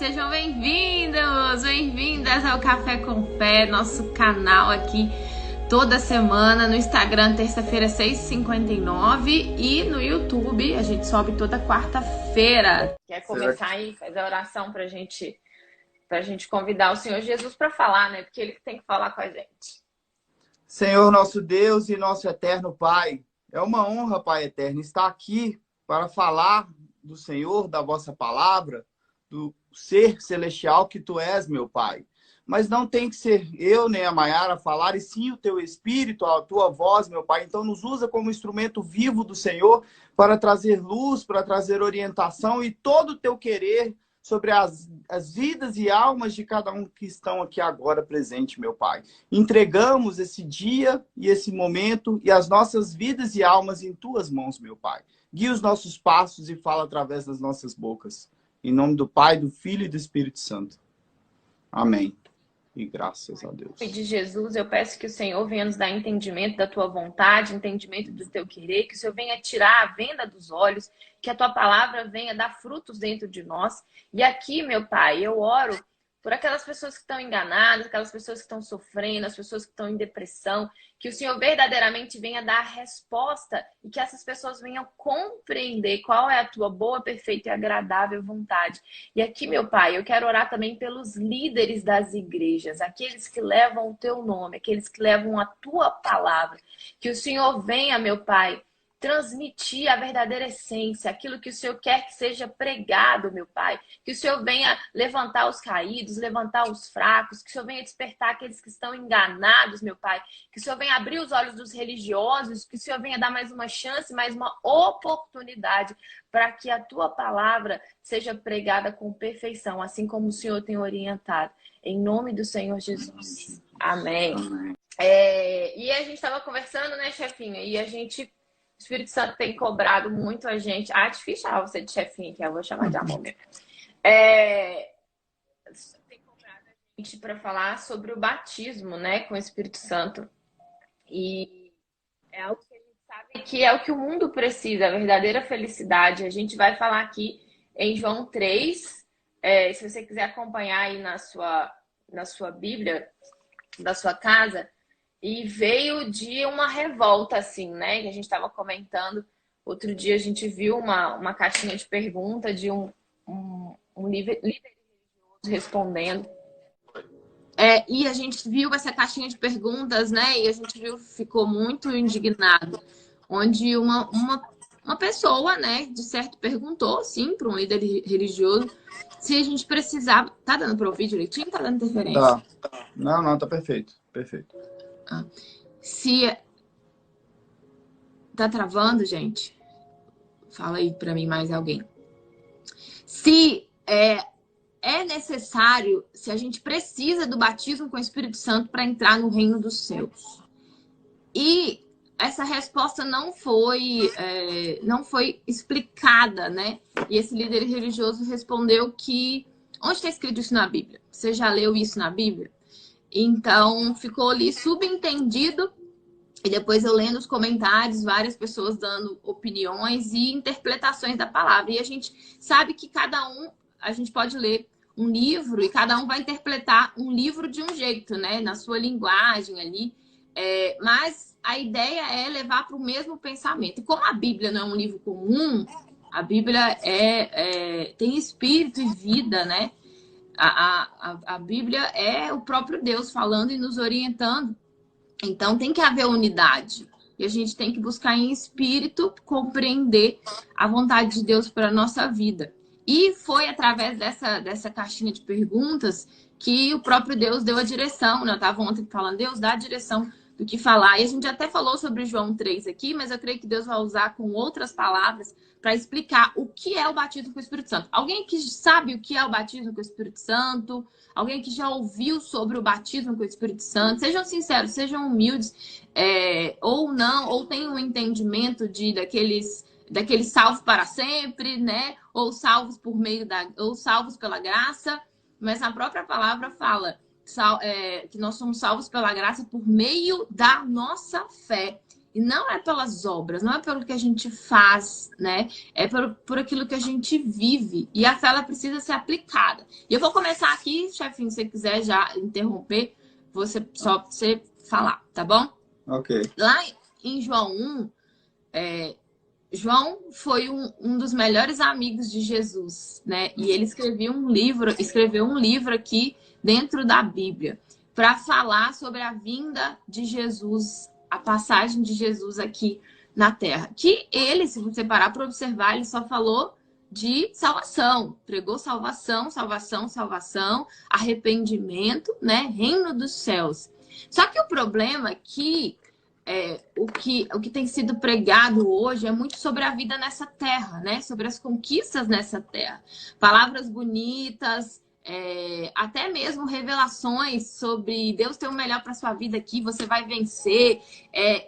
sejam bem-vindos, bem-vindas ao Café com Fé, nosso canal aqui toda semana no Instagram, terça-feira, 6h59 e no YouTube a gente sobe toda quarta-feira. Quer começar aí, fazer a oração pra gente convidar o Senhor Jesus para falar, né? Porque Ele tem que falar com a gente. Senhor, nosso Deus e nosso eterno Pai, é uma honra, Pai eterno, estar aqui para falar do Senhor, da vossa palavra, do ser celestial que Tu és, meu Pai. Mas não tem que ser eu nem a Maiara falar, e sim o Teu Espírito, a Tua voz, meu Pai. Então nos usa como instrumento vivo do Senhor para trazer luz, para trazer orientação e todo o Teu querer sobre as vidas e almas de cada um que estão aqui agora presente, meu Pai. Entregamos esse dia e esse momento e as nossas vidas e almas em Tuas mãos, meu Pai. Guia os nossos passos e fala através das nossas bocas. Em nome do Pai, do Filho e do Espírito Santo. Amém. E graças a Deus. Em nome de Jesus, eu peço que o Senhor venha nos dar entendimento da Tua vontade, entendimento do Teu querer, que o Senhor venha tirar a venda dos olhos, que a Tua palavra venha dar frutos dentro de nós. E aqui, meu Pai, eu oro por aquelas pessoas que estão enganadas, aquelas pessoas que estão sofrendo, as pessoas que estão em depressão, que o Senhor verdadeiramente venha dar a resposta e que essas pessoas venham compreender qual é a Tua boa, perfeita e agradável vontade. E aqui, meu Pai, eu quero orar também pelos líderes das igrejas, aqueles que levam o Teu nome, aqueles que levam a Tua palavra. Que o Senhor venha, meu Pai, transmitir a verdadeira essência, aquilo que o Senhor quer que seja pregado, meu Pai. Que o Senhor venha levantar os caídos, levantar os fracos, que o Senhor venha despertar aqueles que estão enganados, meu Pai. Que o Senhor venha abrir os olhos dos religiosos, que o Senhor venha dar mais uma chance, mais uma oportunidade para que a Tua palavra seja pregada com perfeição, assim como o Senhor tem orientado. Em nome do Senhor Jesus. Amém. E a gente estava conversando, né, chefinha? E o Espírito Santo tem cobrado muito a gente. Ah, difícil você de chefinha, que eu vou chamar de amor mesmo. Tem cobrado a gente para falar sobre o batismo, né, com o Espírito Santo. E é algo que a gente sabe que é o que o mundo precisa, a verdadeira felicidade. A gente vai falar aqui em João 3. Se você quiser acompanhar aí na sua Bíblia, da sua casa. E veio de uma revolta, assim, né? Que a gente estava comentando. Outro dia a gente viu uma caixinha de pergunta de um líder religioso respondendo. E a gente viu essa caixinha de perguntas, né? E a gente ficou muito indignado. Onde uma pessoa, né, de certo, perguntou, sim, para um líder religioso se a gente precisava... Tá dando para ouvir direitinho? Tá dando interferência? Tá. Não, tá perfeito. Perfeito. Se tá travando, gente, fala aí para mim mais alguém. Se é necessário, se a gente precisa do batismo com o Espírito Santo para entrar no reino dos céus. E essa resposta não foi explicada, né? E esse líder religioso respondeu que... Onde está escrito isso na Bíblia? Você já leu isso na Bíblia? Então, ficou ali subentendido. E depois eu lendo os comentários, várias pessoas dando opiniões e interpretações da palavra. E a gente sabe que a gente pode ler um livro e cada um vai interpretar um livro de um jeito, né? Na sua linguagem ali. Mas a ideia é levar para o mesmo pensamento. E como a Bíblia não é um livro comum, a Bíblia tem espírito e vida, né? A Bíblia é o próprio Deus falando e nos orientando. Então tem que haver unidade. E a gente tem que buscar em espírito compreender a vontade de Deus para a nossa vida. E foi através dessa caixinha de perguntas que o próprio Deus deu a direção. Eu estava ontem falando, Deus dá a direção do que falar. E a gente até falou sobre João 3 aqui, mas eu creio que Deus vai usar com outras palavras para explicar o que é o batismo com o Espírito Santo. Alguém que sabe o que é o batismo com o Espírito Santo? Alguém que já ouviu sobre o batismo com o Espírito Santo? Sejam sinceros, sejam humildes, ou não, ou tenham um entendimento daqueles salvos para sempre, né? Ou salvos ou salvos pela graça. Mas a própria palavra fala que nós somos salvos pela graça por meio da nossa fé. E não é pelas obras, não é pelo que a gente faz, né? É por aquilo que a gente vive. E a fé, ela precisa ser aplicada. E eu vou começar aqui, chefinho, se você quiser já interromper, só pra você falar, tá bom? Ok. Lá em João 1, João foi um dos melhores amigos de Jesus, né? E ele escreveu um livro aqui dentro da Bíblia para falar sobre a vinda de Jesus, a passagem de Jesus aqui na Terra. Que ele, se você parar para observar, ele só falou de salvação, pregou salvação, salvação, salvação, arrependimento, né? Reino dos céus. Só que o problema é que o que tem sido pregado hoje é muito sobre a vida nessa terra, né? Sobre as conquistas nessa terra. Palavras bonitas, até mesmo revelações sobre Deus tem o melhor para sua vida aqui, você vai vencer.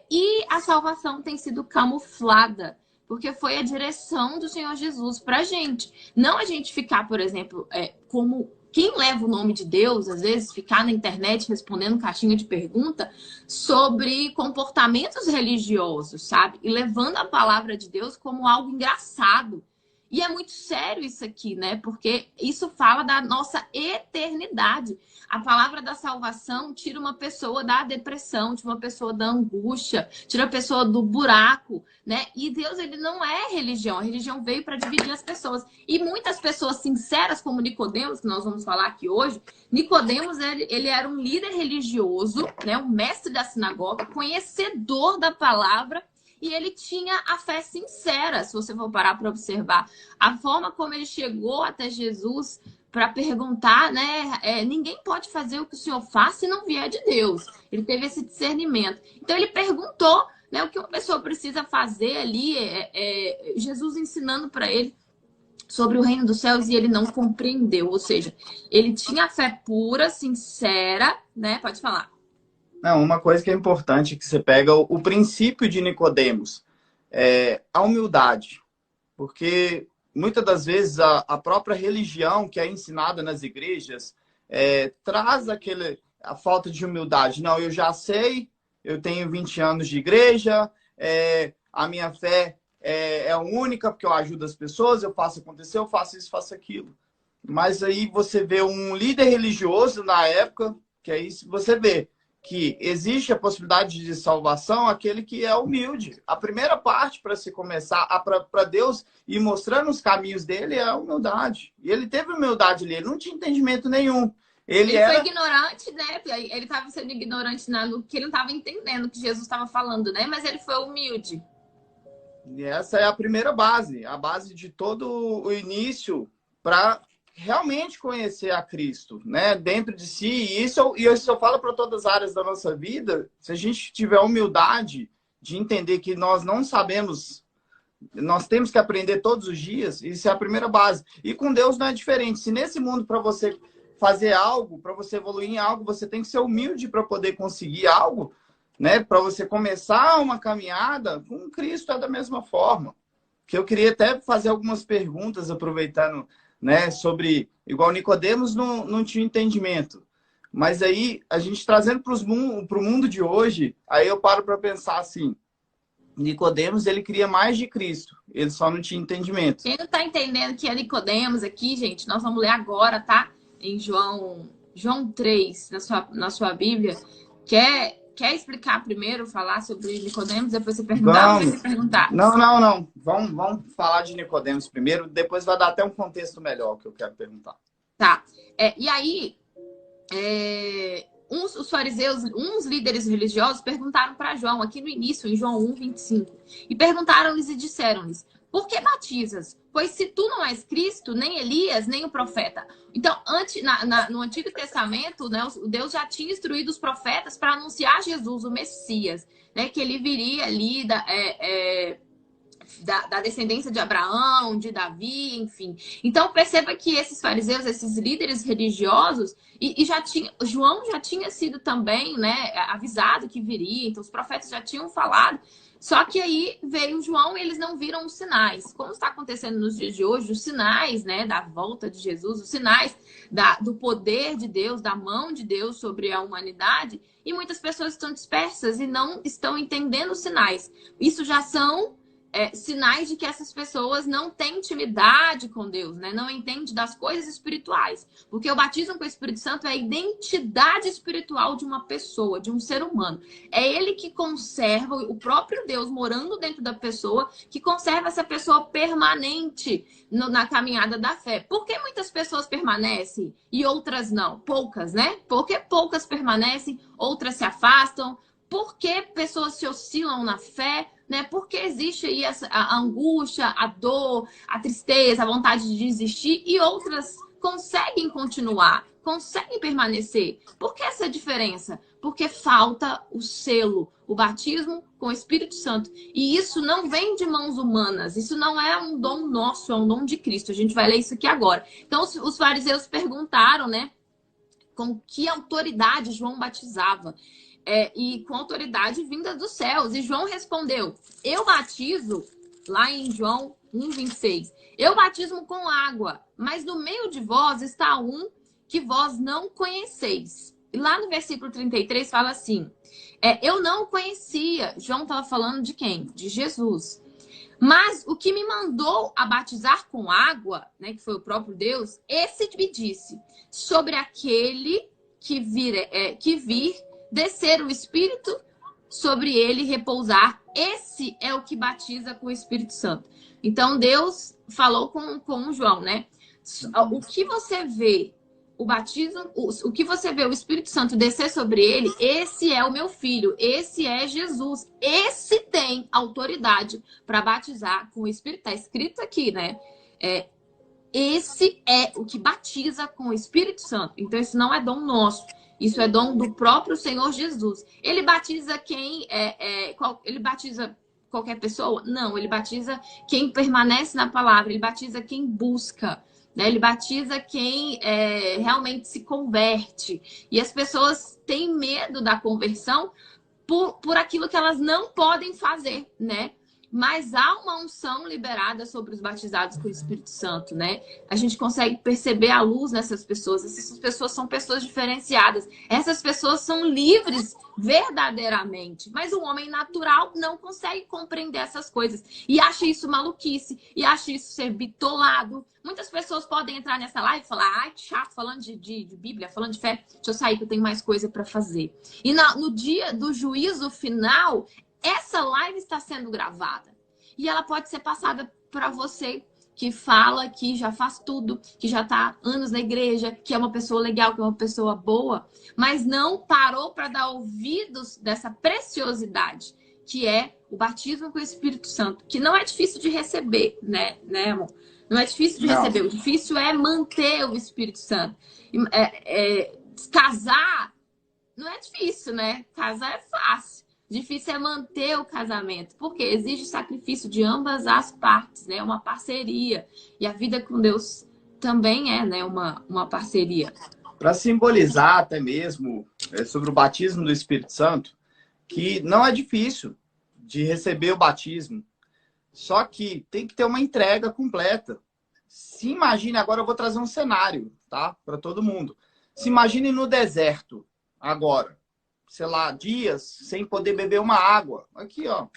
E a salvação tem sido camuflada, porque foi a direção do Senhor Jesus para a gente. Não a gente ficar, por exemplo, como quem leva o nome de Deus, às vezes, ficar na internet respondendo caixinha de pergunta sobre comportamentos religiosos, sabe? E levando a palavra de Deus como algo engraçado. E é muito sério isso aqui, né? Porque isso fala da nossa eternidade. A palavra da salvação tira uma pessoa da depressão, tira uma pessoa da angústia, tira a pessoa do buraco, né? E Deus, ele não é religião. A religião veio para dividir as pessoas. E muitas pessoas sinceras, como Nicodemos, que nós vamos falar aqui hoje, Nicodemos, ele era um líder religioso, né? Um mestre da sinagoga, conhecedor da palavra, e ele tinha a fé sincera, se você for parar para observar. A forma como ele chegou até Jesus para perguntar, né? Ninguém pode fazer o que o Senhor faz se não vier de Deus. Ele teve esse discernimento. Então, ele perguntou, né, o que uma pessoa precisa fazer ali. Jesus ensinando para ele sobre o reino dos céus e ele não compreendeu. Ou seja, ele tinha a fé pura, sincera, né? Pode falar. Não, uma coisa que é importante que você pega o princípio de Nicodemos, a humildade. Porque muitas das vezes a própria religião que é ensinada nas igrejas traz a falta de humildade. Não, eu já sei, eu tenho 20 anos de igreja, a minha fé é única porque eu ajudo as pessoas, eu faço acontecer, eu faço isso, faço aquilo. Mas aí você vê um líder religioso na época, que aí você vê que existe a possibilidade de salvação aquele que é humilde. A primeira parte para se começar, para Deus ir mostrando os caminhos dele é a humildade. E ele teve humildade ali, ele não tinha entendimento nenhum. Ele foi ignorante, né? Ele estava sendo ignorante no que ele não estava entendendo o que Jesus estava falando, né? Mas ele foi humilde. E essa é a primeira base, a base de todo o início para realmente conhecer a Cristo, né, dentro de si. E isso eu falo para todas as áreas da nossa vida. Se a gente tiver humildade de entender que nós não sabemos, nós temos que aprender todos os dias, isso é a primeira base. E com Deus não é diferente. Se nesse mundo, para você fazer algo, para você evoluir em algo, você tem que ser humilde para poder conseguir algo, né, para você começar uma caminhada, com Cristo é da mesma forma. Que eu queria até fazer algumas perguntas, aproveitando, né, sobre, igual Nicodemos não tinha entendimento. Mas aí, a gente trazendo para o mundo de hoje, aí eu paro para pensar assim, Nicodemos, ele queria mais de Cristo, ele só não tinha entendimento. Quem não está entendendo que é Nicodemos aqui, gente, nós vamos ler agora, tá? Em João 3, na sua Bíblia. Quer explicar primeiro, falar sobre Nicodemos, depois você perguntar ou você perguntar? Não. Vamos falar de Nicodemos primeiro, depois vai dar até um contexto melhor que eu quero perguntar. Tá. E aí, os fariseus, uns líderes religiosos, perguntaram para João, aqui no início, em João 1:25, e perguntaram-lhes e disseram-lhes: por que batizas? Pois se tu não és Cristo, nem Elias, nem o profeta. Então, no Antigo Testamento, né, Deus já tinha instruído os profetas para anunciar Jesus, o Messias, né, que ele viria ali da descendência de Abraão, de Davi, enfim. Então, perceba que esses fariseus, esses líderes religiosos, João já tinha sido também, né, avisado que viria, então os profetas já tinham falado, Só que aí veio João e eles não viram os sinais. Como está acontecendo nos dias de hoje, os sinais, né, da volta de Jesus, os sinais do poder de Deus, da mão de Deus sobre a humanidade, e muitas pessoas estão dispersas e não estão entendendo os sinais. Isso já são sinais de que essas pessoas não têm intimidade com Deus, né? Não entendem das coisas espirituais. Porque o batismo com o Espírito Santo é a identidade espiritual de uma pessoa, de um ser humano. É ele que conserva, o próprio Deus morando dentro da pessoa, que conserva essa pessoa permanente na caminhada da fé. Por que muitas pessoas permanecem e outras não? Poucas, né? Porque poucas permanecem, outras se afastam. Por que pessoas se oscilam na fé? Né? Porque existe aí a angústia, a dor, a tristeza, a vontade de desistir, e outras conseguem continuar, conseguem permanecer. Por que essa diferença? Porque falta o selo, o batismo com o Espírito Santo. E isso não vem de mãos humanas, isso não é um dom nosso, é um dom de Cristo. A gente vai ler isso aqui agora. Então, os fariseus perguntaram, né, com que autoridade João batizava. E com autoridade vinda dos céus. E João respondeu: eu batizo, lá em João 1,26, eu batizo com água, mas no meio de vós está um que vós não conheceis. E lá no versículo 33 fala assim: eu não conhecia. João estava falando de quem? De Jesus. Mas o que me mandou a batizar com água, né, que foi o próprio Deus, esse me disse: sobre aquele que vir descer o Espírito, sobre ele repousar. Esse é o que batiza com o Espírito Santo. Então, Deus falou com João, né? O que você vê, o batismo, o que você vê o Espírito Santo descer sobre ele, esse é o meu filho, esse é Jesus. Esse tem autoridade para batizar com o Espírito. Está escrito aqui, né? Esse é o que batiza com o Espírito Santo. Então, isso não é dom nosso. Isso é dom do próprio Senhor Jesus. Ele batiza ele batiza qualquer pessoa? Não, ele batiza quem permanece na palavra. Ele batiza quem busca, né? Ele batiza quem realmente se converte. E as pessoas têm medo da conversão por aquilo que elas não podem fazer, né? Mas há uma unção liberada sobre os batizados com o Espírito Santo, né? A gente consegue perceber a luz nessas pessoas. Essas pessoas são pessoas diferenciadas. Essas pessoas são livres verdadeiramente. Mas o homem natural não consegue compreender essas coisas. E acha isso maluquice. E acha isso ser bitolado. Muitas pessoas podem entrar nessa live e falar: ai, que chato, falando de Bíblia, falando de fé. Deixa eu sair que eu tenho mais coisa para fazer. E no dia do juízo final, essa live está sendo gravada e ela pode ser passada para você que fala que já faz tudo, que já está anos na igreja, que é uma pessoa legal, que é uma pessoa boa, mas não parou para dar ouvidos dessa preciosidade, que é o batismo com o Espírito Santo, que não é difícil de receber, né amor? Não é difícil de receber, o difícil é manter o Espírito Santo. Casar não é difícil, né? Casar é fácil. Difícil é manter o casamento, porque exige sacrifício de ambas as partes, né? Uma parceria. E a vida com Deus também é, né, uma parceria. Para simbolizar até mesmo sobre o batismo do Espírito Santo, que não é difícil de receber o batismo, só que tem que ter uma entrega completa. Se imagine, agora eu vou trazer um cenário, tá? Para todo mundo. Se imagine no deserto, agora. Sei lá, dias sem poder beber uma água. Aqui, ó.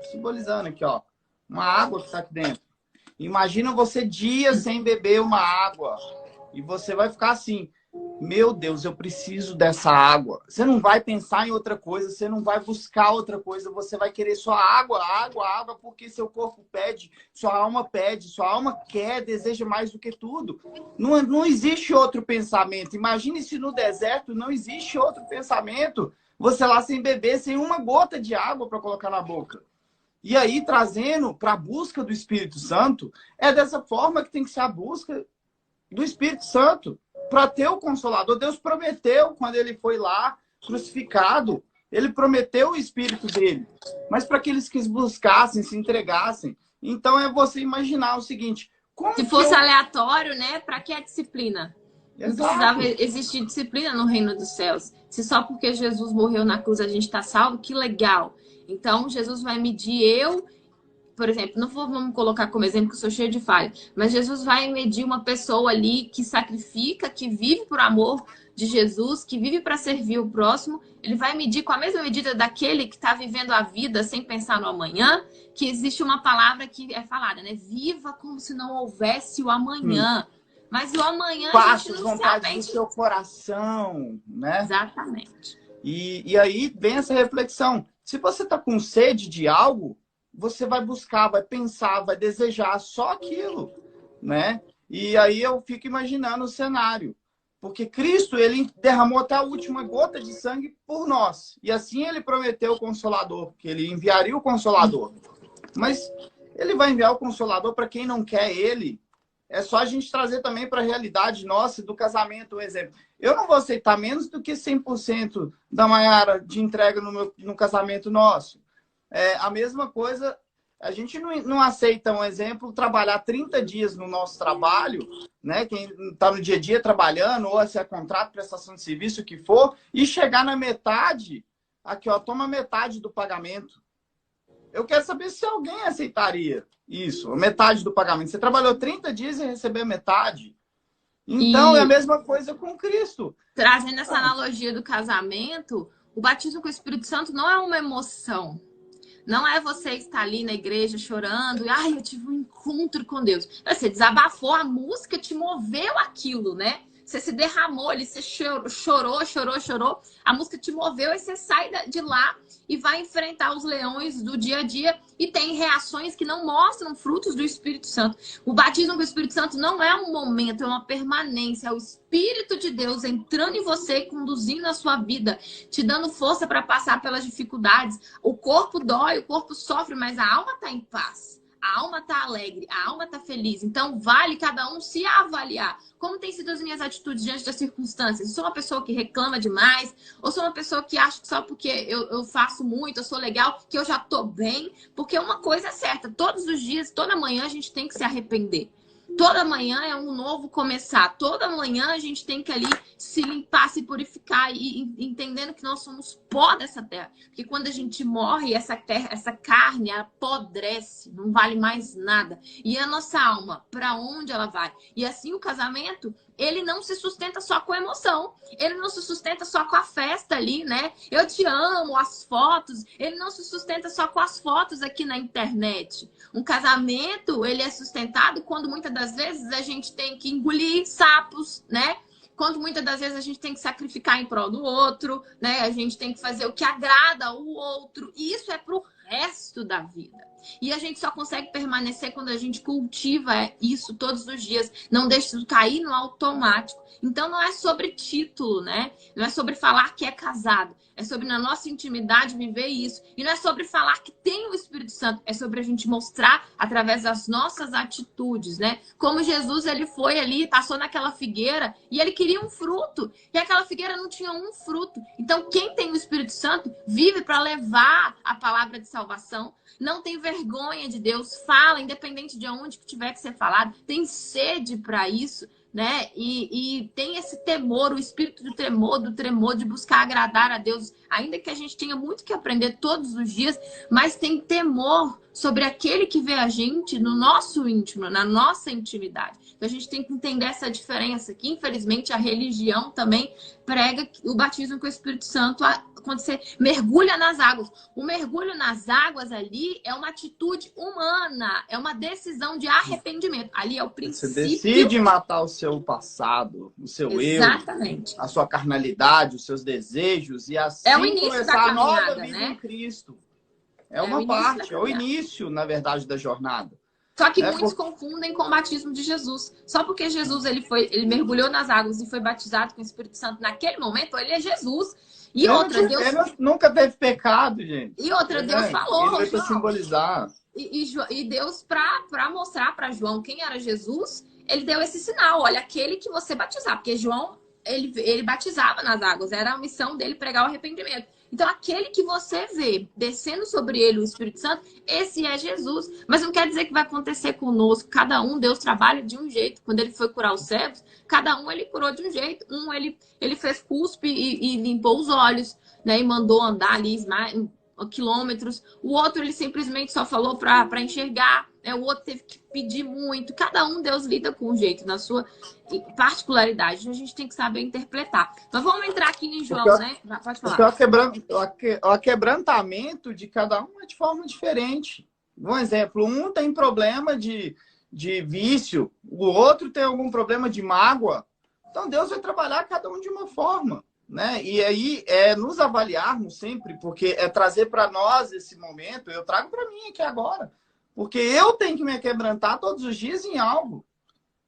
Simbolizando aqui, ó. Uma água que está aqui dentro. Imagina você dias sem beber uma água. E você vai ficar assim: meu Deus, eu preciso dessa água. Você não vai pensar em outra coisa, você não vai buscar outra coisa, você vai querer só água, água, água, porque seu corpo pede, sua alma quer, deseja mais do que tudo. Não existe outro pensamento. Imagine se no deserto não existe outro pensamento. Você lá sem beber, sem uma gota de água para colocar na boca. E aí, trazendo para a busca do Espírito Santo, é dessa forma que tem que ser a busca do Espírito Santo. Para ter o Consolador, Deus prometeu quando ele foi lá crucificado, ele prometeu o Espírito dele, mas para aqueles que buscassem, se entregassem. Então é você imaginar o seguinte: se fosse aleatório, né? Para que a disciplina? Exato. Não precisava existir disciplina no reino dos céus. Se só porque Jesus morreu na cruz a gente está salvo, que legal. Então, Jesus vai medir eu, por exemplo, vamos colocar como exemplo que eu sou cheia de falha, mas Jesus vai medir uma pessoa ali que sacrifica, que vive por amor de Jesus, que vive para servir o próximo. Ele vai medir com a mesma medida daquele que está vivendo a vida sem pensar no amanhã, que existe uma palavra que é falada, né? Viva como se não houvesse o amanhã. Mas o amanhã a gente não sabe. Do seu coração, né? Exatamente. E aí vem essa reflexão. Se você está com sede de algo, você vai buscar, vai pensar, vai desejar só aquilo, né? E aí eu fico imaginando o cenário. Porque Cristo, ele derramou até a última gota de sangue por nós. E assim ele prometeu o Consolador, que ele enviaria o Consolador. Mas ele vai enviar o Consolador para quem não quer ele. É só a gente trazer também para a realidade nossa do casamento um exemplo. Eu não vou aceitar menos do que 100% da Maiara de entrega no casamento nosso. A mesma coisa, a gente não aceita, um exemplo, trabalhar 30 dias no nosso trabalho, né? Quem está no dia a dia trabalhando, ou se é contrato, prestação de serviço, o que for, e chegar na metade, aqui, ó, toma metade do pagamento. Eu quero saber se alguém aceitaria isso, a metade do pagamento. Você trabalhou 30 dias e recebeu metade. Então, é a mesma coisa com Cristo. Trazendo essa analogia do casamento, o batismo com o Espírito Santo não é uma emoção. Não é você estar ali na igreja chorando, ai, eu tive um encontro com Deus. Você desabafou, a música te moveu aquilo, né? Você se derramou ali, você chorou. A música te moveu e você sai de lá e vai enfrentar os leões do dia a dia e tem reações que não mostram frutos do Espírito Santo. O batismo com o Espírito Santo não é um momento, é uma permanência. É o Espírito de Deus entrando em você, conduzindo a sua vida, te dando força para passar pelas dificuldades. O corpo dói, o corpo sofre, mas a alma está em paz. A alma está alegre, a alma está feliz. Então, vale cada um se avaliar. Como têm sido as minhas atitudes diante das circunstâncias? Eu sou uma pessoa que reclama demais? Ou sou uma pessoa que acha que só porque eu faço muito, eu sou legal, que eu já estou bem? Porque uma coisa é certa, todos os dias, toda manhã a gente tem que se arrepender. Toda manhã é um novo começar. Toda manhã a gente tem que ali se limpar, se purificar e entendendo que nós somos pó dessa terra. Porque quando a gente morre, essa terra, essa carne apodrece, não vale mais nada. E a nossa alma, para onde ela vai? E assim o casamento, ele não se sustenta só com emoção. Ele não se sustenta só com a festa ali, né? Eu te amo, as fotos. Ele não se sustenta só com as fotos aqui na internet. Um casamento, ele é sustentado quando muitas das vezes a gente tem que engolir sapos, né? Quando muitas das vezes a gente tem que sacrificar em prol do outro, né? A gente tem que fazer o que agrada ao outro. E isso é pro resto da vida. E a gente só consegue permanecer quando a gente cultiva isso todos os dias. Não deixa isso cair no automático. Então não é sobre título, né? Não é sobre falar que é casado. É sobre, na nossa intimidade, viver isso. E não é sobre falar que tem o Espírito Santo. É sobre a gente mostrar através das nossas atitudes, né? Como Jesus, ele foi ali, passou naquela figueira e ele queria um fruto. E aquela figueira não tinha um fruto. Então, quem tem o Espírito Santo vive para levar a palavra de salvação. Não tem vergonha de Deus. Fala, independente de onde que tiver que ser falado. Tem sede para isso, né? E tem esse temor, o espírito do tremor de buscar agradar a Deus, ainda que a gente tenha muito que aprender todos os dias, mas tem temor sobre aquele que vê a gente no nosso íntimo, na nossa intimidade. Então a gente tem que entender essa diferença, que infelizmente a religião também prega o batismo com o Espírito Santo quando você mergulha nas águas. O mergulho nas águas ali é uma atitude humana, é uma decisão de arrependimento. Ali é o princípio. Você decide matar o seu passado, o seu Exatamente. eu, a sua carnalidade, os seus desejos, e assim é o início começar da a nova caminhada, vida né? em Cristo. É uma parte, é o início, na verdade, da jornada. Só que muitos confundem com o batismo de Jesus. Só porque Jesus ele mergulhou nas águas e foi batizado com o Espírito Santo naquele momento, ele é Jesus. E outra, Deus nunca teve pecado, gente. E outra, Deus falou, ele João, simbolizar. E Deus, para mostrar para João quem era Jesus, ele deu esse sinal. Olha, aquele que você batizar. Porque João, ele batizava nas águas. Era a missão dele pregar o arrependimento. Então, aquele que você vê descendo sobre ele o Espírito Santo, esse é Jesus. Mas não quer dizer que vai acontecer conosco. Cada um, Deus trabalha de um jeito. Quando ele foi curar os cegos, cada um ele curou de um jeito. Ele fez cuspe e limpou os olhos, né? E mandou andar ali, quilômetros. O outro, ele simplesmente só falou para enxergar. O outro teve que pedir muito. Cada um, Deus lida com um jeito, na sua particularidade. A gente tem que saber interpretar. Mas vamos entrar aqui em João, né? Pode falar. O aquebrantamento de cada um é de forma diferente. Um exemplo, um tem problema de vício, o outro tem algum problema de mágoa. Então, Deus vai trabalhar cada um de uma forma, né? E aí, nos avaliarmos sempre, porque é trazer para nós esse momento, eu trago para mim aqui agora. Porque eu tenho que me quebrantar todos os dias em algo.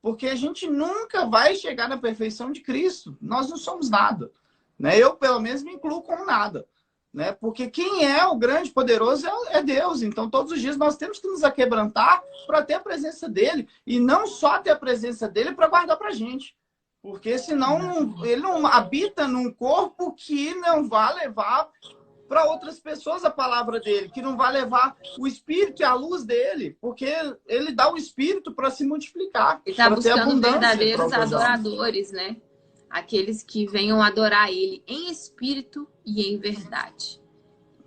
Porque a gente nunca vai chegar na perfeição de Cristo. Nós não somos nada, né? Eu, pelo menos, me incluo como nada, né? Porque quem é o grande poderoso é Deus. Então, todos os dias nós temos que nos aquebrantar para ter a presença dele. E não só ter a presença dele para guardar para a gente. Porque senão ele não habita num corpo que não vai levar para outras pessoas a palavra dele, que não vai levar o Espírito e a luz dele, porque ele dá o Espírito para se multiplicar. Ele está buscando verdadeiros adoradores, né? Aqueles que venham adorar ele em espírito e em verdade.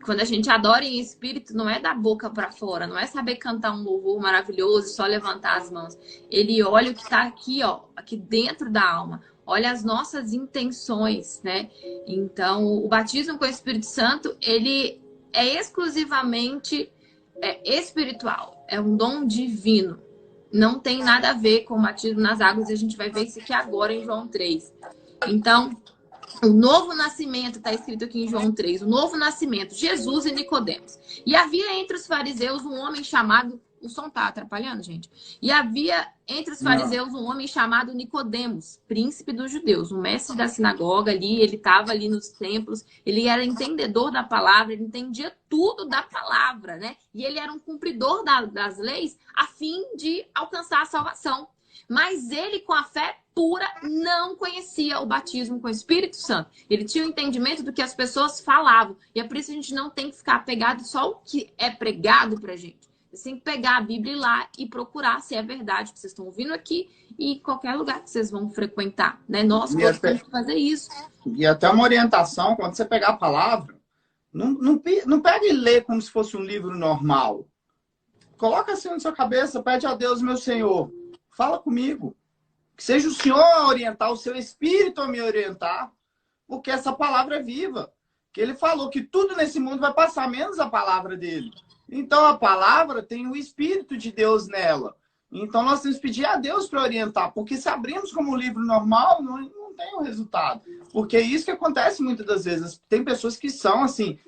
Quando a gente adora em espírito, não é da boca para fora, não é saber cantar um louvor maravilhoso, só levantar as mãos. Ele olha o que está aqui, ó, aqui dentro da alma. Olha as nossas intenções, né? Então, o batismo com o Espírito Santo, ele é exclusivamente espiritual. É um dom divino. Não tem nada a ver com o batismo nas águas. E a gente vai ver isso aqui agora em João 3. Então, o novo nascimento, está escrito aqui em João 3. O novo nascimento, Jesus e Nicodemos. E havia entre os fariseus um homem chamado... O som está atrapalhando, gente? E havia entre os fariseus um homem chamado Nicodemos, príncipe dos judeus, um mestre da sinagoga ali, ele estava ali nos templos, ele era entendedor da palavra, ele entendia tudo da palavra, né? E ele era um cumpridor das leis a fim de alcançar a salvação. Mas ele, com a fé pura, não conhecia o batismo com o Espírito Santo. Ele tinha o entendimento do que as pessoas falavam. E é por isso que a gente não tem que ficar apegado só ao que é pregado pra gente. Você tem que pegar a Bíblia e ir lá e procurar se é verdade que vocês estão ouvindo aqui e qualquer lugar que vocês vão frequentar, né? Nós temos que fazer isso. E até uma orientação, quando você pegar a palavra, não pega e lê como se fosse um livro normal. Coloca assim na sua cabeça, pede a Deus, meu Senhor, fala comigo. Que seja o Senhor a orientar, o seu Espírito a me orientar, porque essa palavra é viva. Que ele falou que tudo nesse mundo vai passar, menos a palavra dele. Então, a palavra tem o Espírito de Deus nela. Então, nós temos que pedir a Deus para orientar. Porque se abrimos como um livro normal, não tem o resultado. Porque é isso que acontece muitas das vezes. Tem pessoas que são, assim,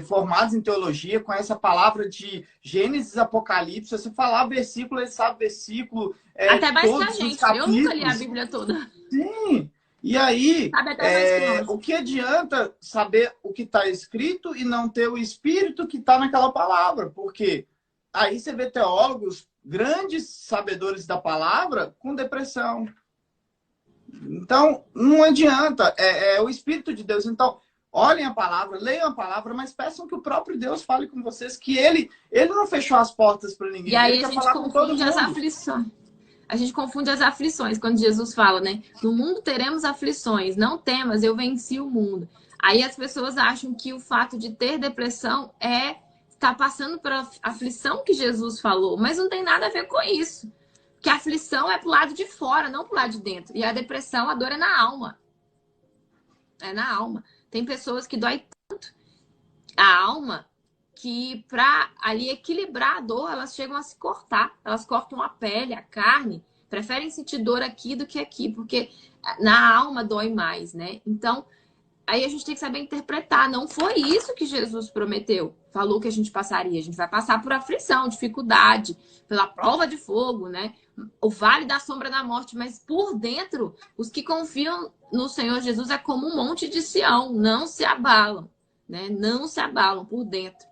formadas em teologia, com essa palavra de Gênesis, Apocalipse. Se você falar versículo, ele sabe versículo. Até mais que a gente. Eu nunca li a Bíblia toda. Sim. E aí, o que adianta saber o que está escrito e não ter o espírito que está naquela palavra? Porque aí você vê teólogos, grandes sabedores da palavra, com depressão. Então, não adianta. É o Espírito de Deus. Então, olhem a palavra, leiam a palavra, mas peçam que o próprio Deus fale com vocês, que ele não fechou as portas para ninguém. E aí a gente confunde as aflições. A gente confunde as aflições quando Jesus fala, né? No mundo teremos aflições, não temas, eu venci o mundo. Aí as pessoas acham que o fato de ter depressão é estar passando por aflição que Jesus falou, mas não tem nada a ver com isso. Porque a aflição é pro lado de fora, não pro lado de dentro. E a depressão, a dor é na alma. É na alma. Tem pessoas que dói tanto a alma que para ali equilibrar a dor, elas chegam a se cortar. Elas cortam a pele, a carne. Preferem sentir dor aqui do que aqui, porque na alma dói mais, né? Então, aí a gente tem que saber interpretar. Não foi isso que Jesus prometeu. Falou que a gente passaria. A gente vai passar por aflição, dificuldade, pela prova de fogo, né? O vale da sombra da morte. Mas por dentro, os que confiam no Senhor Jesus é como um monte de Sião. Não se abalam, né? Não se abalam por dentro.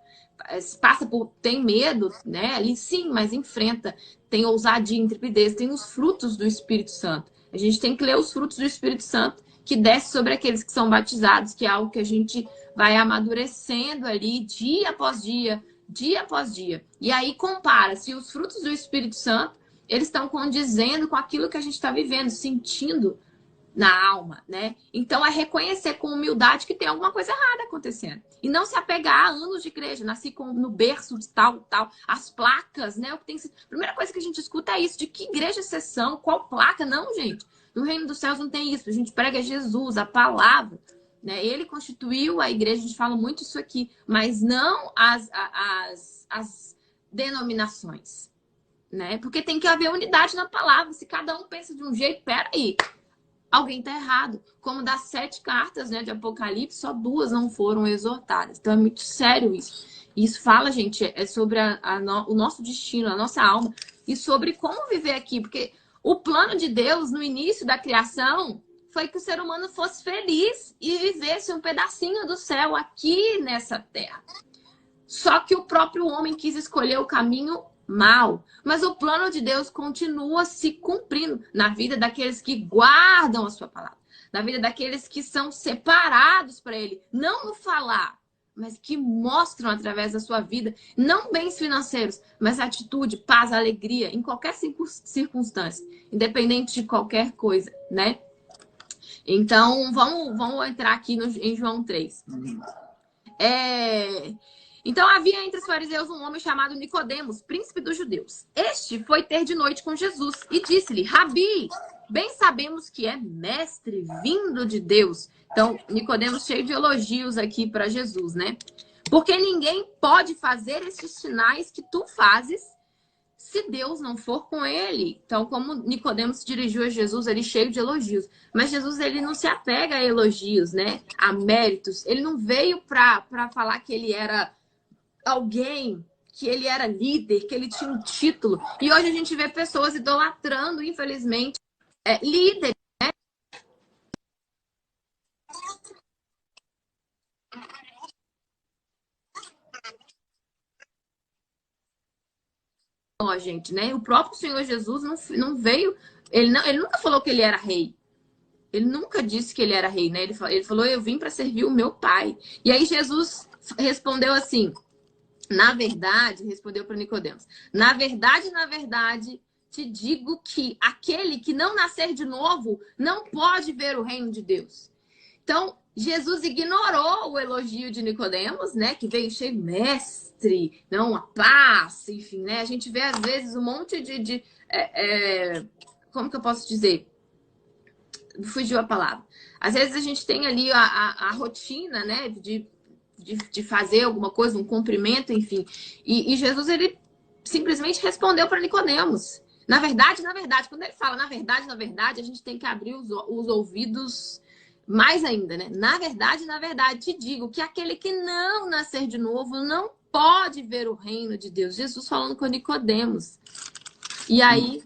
Tem medo, né? Ali sim, mas enfrenta. Tem ousadia, intrepidez, tem os frutos do Espírito Santo. A gente tem que ler os frutos do Espírito Santo que desce sobre aqueles que são batizados, que é algo que a gente vai amadurecendo ali dia após dia, dia após dia. E aí compara se os frutos do Espírito Santo, eles estão condizendo com aquilo que a gente está vivendo, sentindo, na alma, né? Então é reconhecer com humildade que tem alguma coisa errada acontecendo. E não se apegar a anos de igreja, nasci no berço de tal, tal, as placas, né? O que tem que ser... A primeira coisa que a gente escuta é isso, de que igreja vocês são, qual placa? Não, gente. No reino dos céus não tem isso. A gente prega Jesus, a palavra, né? Ele constituiu a igreja, a gente fala muito isso aqui, mas não as denominações, né? Porque tem que haver unidade na palavra. Se cada um pensa de um jeito, peraí, alguém está errado. Como das 7 cartas, né, de Apocalipse, só 2 não foram exortadas. Então é muito sério isso. Isso fala, gente, é sobre o nosso destino, a nossa alma, e sobre como viver aqui. Porque o plano de Deus, no início da criação, foi que o ser humano fosse feliz e vivesse um pedacinho do céu aqui nessa terra. Só que o próprio homem quis escolher o caminho mal. Mas o plano de Deus continua se cumprindo na vida daqueles que guardam a sua palavra, na vida daqueles que são separados para ele, não no falar, mas que mostram através da sua vida, não bens financeiros, mas atitude, paz, alegria, em qualquer circunstância, independente de qualquer coisa, né? Então, vamos entrar aqui em João 3. Então havia entre os fariseus um homem chamado Nicodemos, príncipe dos judeus. Este foi ter de noite com Jesus e disse-lhe: Rabi, bem sabemos que é mestre vindo de Deus. Então, Nicodemos cheio de elogios aqui para Jesus, né? Porque ninguém pode fazer esses sinais que tu fazes se Deus não for com ele. Então, como Nicodemos se dirigiu a Jesus, ele cheio de elogios. Mas Jesus, ele não se apega a elogios, né? A méritos. Ele não veio para falar que ele era alguém, que ele era líder, que ele tinha um título. E hoje a gente vê pessoas idolatrando, infelizmente, líderes, né? Ó, gente, né? O próprio Senhor Jesus não veio, ele nunca falou que ele era rei. Ele nunca disse que ele era rei, né? Ele falou, eu vim para servir o meu pai. E aí Jesus respondeu assim, na verdade, respondeu para Nicodemos, na verdade, te digo que aquele que não nascer de novo não pode ver o reino de Deus. Então, Jesus ignorou o elogio de Nicodemos, né? Que veio cheio de mestre, não a paz, enfim, né? A gente vê, às vezes, um monte como que eu posso dizer? Fugiu a palavra. Às vezes a gente tem ali a rotina, né? De fazer alguma coisa, um cumprimento, enfim. E Jesus, ele simplesmente respondeu para Nicodemos. Na verdade, quando ele fala na verdade, a gente tem que abrir os ouvidos mais ainda, né? Na verdade, te digo que aquele que não nascer de novo não pode ver o reino de Deus. Jesus falando com Nicodemos. E aí,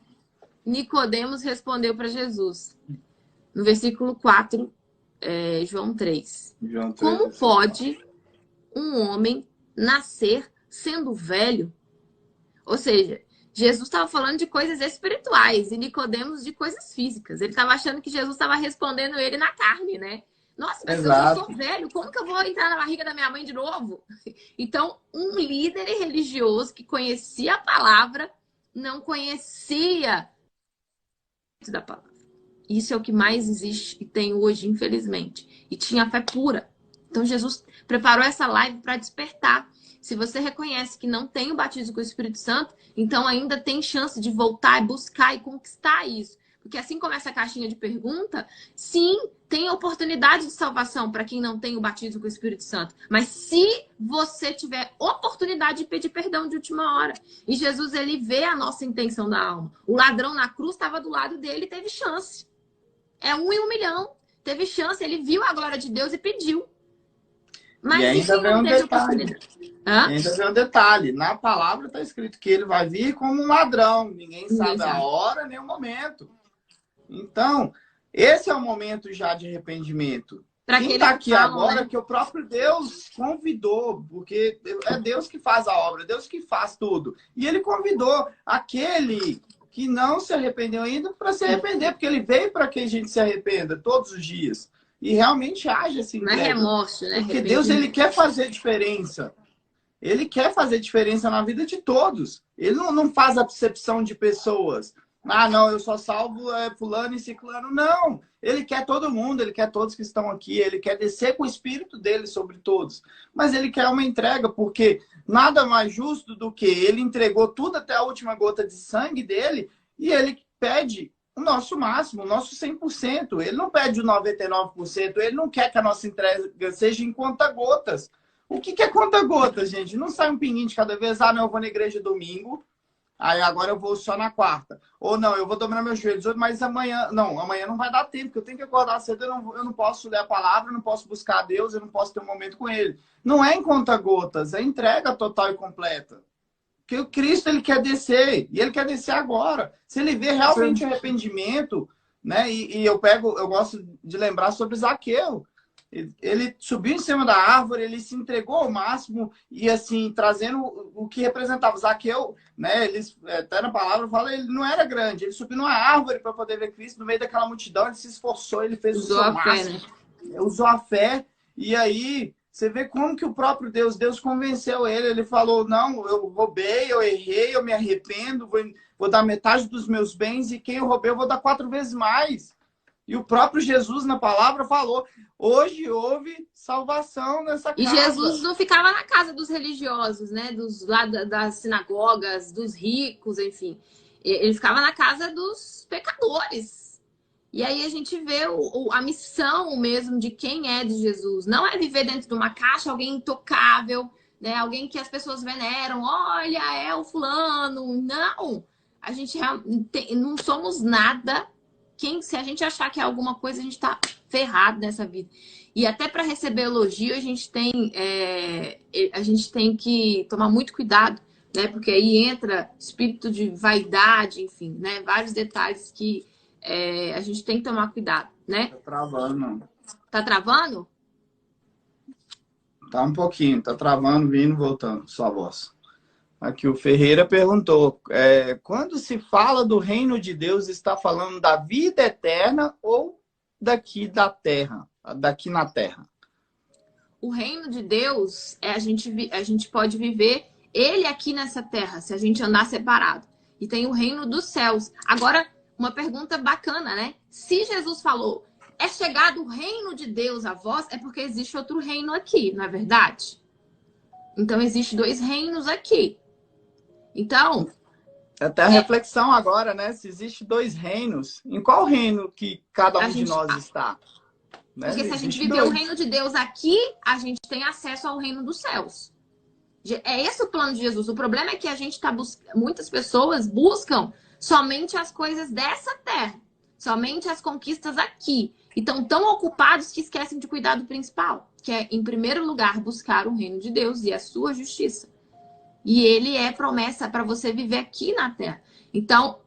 Nicodemos respondeu para Jesus. No versículo 4, João 3. Como pode um homem nascer sendo velho? Ou seja, Jesus estava falando de coisas espirituais e Nicodemos de coisas físicas. Ele estava achando que Jesus estava respondendo ele na carne, né? Nossa, mas eu já sou velho, como que eu vou entrar na barriga da minha mãe de novo? Então, um líder religioso que conhecia a palavra, não conhecia da palavra. Isso é o que mais existe e tem hoje, infelizmente. E tinha fé pura. Então, Jesus preparou essa live para despertar. Se você reconhece que não tem o batismo com o Espírito Santo, então ainda tem chance de voltar e buscar e conquistar isso. Porque assim como essa caixinha de pergunta, sim, tem oportunidade de salvação para quem não tem o batismo com o Espírito Santo. Mas se você tiver oportunidade de pedir perdão de última hora. E Jesus, ele vê a nossa intenção da alma. O ladrão na cruz estava do lado dele e teve chance. É 1 em 1 milhão. Teve chance, ele viu a glória de Deus e pediu. Mas e ainda vem um detalhe. Ainda vem um detalhe. Na palavra está escrito que ele vai vir como um ladrão. Ninguém sabe a hora nem o momento. Então, esse é o momento já de arrependimento. Quem está aqui agora, né? Que o próprio Deus convidou, porque é Deus que faz a obra, Deus que faz tudo. E ele convidou aquele que não se arrependeu ainda para se arrepender, porque ele veio para que a gente se arrependa todos os dias. E realmente age assim. Não é remorso, né? Porque Deus, ele quer fazer diferença. Ele quer fazer diferença na vida de todos. Ele não faz acepção de pessoas. Ah, não, eu só salvo fulano e ciclano. Não, ele quer todo mundo, ele quer todos que estão aqui, ele quer descer com o Espírito dele sobre todos. Mas ele quer uma entrega, porque nada mais justo do que ele entregou tudo até a última gota de sangue dele e ele pede o nosso máximo, o nosso 100%. Ele não pede o 99%, ele não quer que a nossa entrega seja em conta-gotas. O que é conta-gotas, gente? Não sai um pinguinho de cada vez. Ah, não, eu vou na igreja domingo, aí agora eu vou só na quarta. Ou não, eu vou dobrar meus joelhos hoje, mas amanhã... Não, amanhã não vai dar tempo, porque eu tenho que acordar cedo, eu não posso ler a palavra, eu não posso buscar a Deus, eu não posso ter um momento com Ele. Não é em conta-gotas, é entrega total e completa. Porque o Cristo, ele quer descer, e ele quer descer agora. Se ele vê realmente o arrependimento, né? E eu gosto de lembrar sobre Zaqueu. Ele subiu em cima da árvore, ele se entregou ao máximo e assim, trazendo o que representava. Zaqueu, né? Eles, até na palavra fala, ele não era grande. Ele subiu numa árvore para poder ver Cristo no meio daquela multidão, ele se esforçou, ele fez o seu máximo. Usou a fé, e aí você vê como que o próprio Deus convenceu ele. Ele falou, não, eu roubei, eu errei, eu me arrependo, vou dar metade dos meus bens, e quem eu roubei eu vou dar 4 vezes mais. E o próprio Jesus, na palavra, falou, hoje houve salvação nessa casa. E Jesus não ficava na casa dos religiosos, né? Lá das sinagogas, dos ricos, enfim. Ele ficava na casa dos pecadores. E aí a gente vê a missão mesmo de quem é de Jesus. Não é viver dentro de uma caixa, alguém intocável, né? Alguém que as pessoas veneram. Olha, é o fulano. Não! A gente não somos nada. Se a gente achar que é alguma coisa, a gente tá ferrado nessa vida. E até para receber elogio, a gente tem que tomar muito cuidado, né? Porque aí entra espírito de vaidade, enfim, né? Vários detalhes que a gente tem que tomar cuidado, né? Tá travando. Tá travando? Tá um pouquinho, tá travando, vindo, voltando, sua voz. Aqui o Ferreira perguntou, quando se fala do reino de Deus, está falando da vida eterna ou daqui da terra, daqui na terra? O reino de Deus, a gente pode viver ele aqui nessa terra, se a gente andar separado. E tem o reino dos céus. Agora, uma pergunta bacana, né? Se Jesus falou, é chegado o reino de Deus a vós, é porque existe outro reino aqui, não é verdade? Então, existe 2 reinos aqui. Então... Até a reflexão agora, né? Se existe 2 reinos, em qual reino que cada um de nós está? Né? Porque se a gente viver o reino de Deus aqui, a gente tem acesso ao reino dos céus. É esse o plano de Jesus. O problema é que a gente muitas pessoas buscam somente as coisas dessa terra, somente as conquistas aqui. E estão tão ocupados que esquecem de cuidar do principal, que é, em primeiro lugar, buscar o reino de Deus e a sua justiça. E ele é promessa para você viver aqui na terra. Então,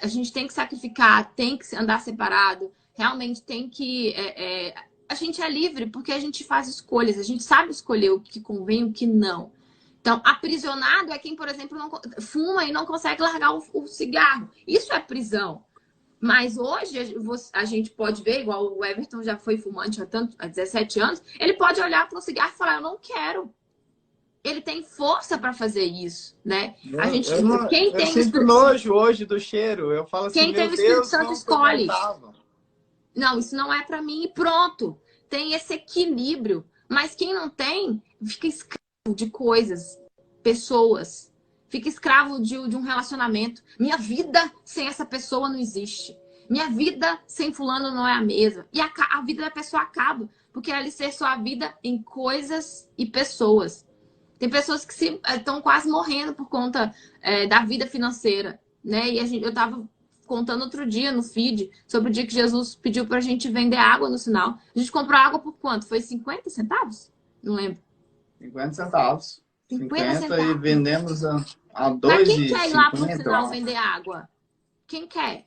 a gente tem que sacrificar, tem que andar separado, realmente tem que... a gente é livre porque a gente faz escolhas, a gente sabe escolher o que convém e o que não. Então, aprisionado é quem, por exemplo, não fuma e não consegue largar o cigarro. Isso é prisão. Mas hoje a gente pode ver, igual o Everton já foi fumante há 17 anos, ele pode olhar para o cigarro e falar, eu não quero. Ele tem força para fazer isso, né? Eu sinto nojo hoje do cheiro. Eu falo assim, quem tem o Espírito Santo escolhe. Não, isso não é para mim e pronto. Tem esse equilíbrio. Mas quem não tem, fica escravo de coisas, pessoas. Fica escravo de um relacionamento. Minha vida sem essa pessoa não existe. Minha vida sem fulano não é a mesma. E a vida da pessoa acaba. Porque ela alicerçou a vida em coisas e pessoas. Tem pessoas que estão quase morrendo por conta da vida financeira, né? E eu estava contando outro dia no feed sobre o dia que Jesus pediu para a gente vender água no sinal. A gente comprou água por quanto? Foi 50 centavos? Não lembro. 50 centavos. 50 centavos. E vendemos a 2,50. Mas quem quer ir lá pro sinal vender água? Quem quer?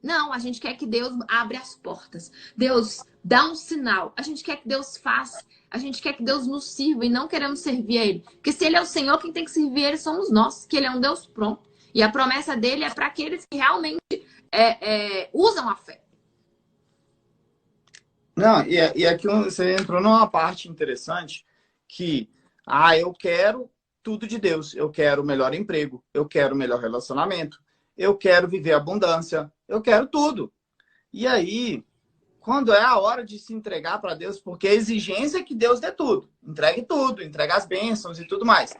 Não, a gente quer que Deus abra as portas. Deus dá um sinal. A gente quer que Deus faça. A gente quer que Deus nos sirva e não queremos servir a Ele. Porque se Ele é o Senhor, quem tem que servir a Ele somos nós. Que Ele é um Deus pronto. E a promessa dele é para aqueles que realmente usam a fé. Não, e aqui você entrou numa parte interessante que, eu quero tudo de Deus. Eu quero o melhor emprego. Eu quero o melhor relacionamento. eu quero viver abundância, eu quero tudo. E aí, quando é a hora de se entregar para Deus, porque a exigência é que Deus dê tudo, entregue as bênçãos e tudo mais.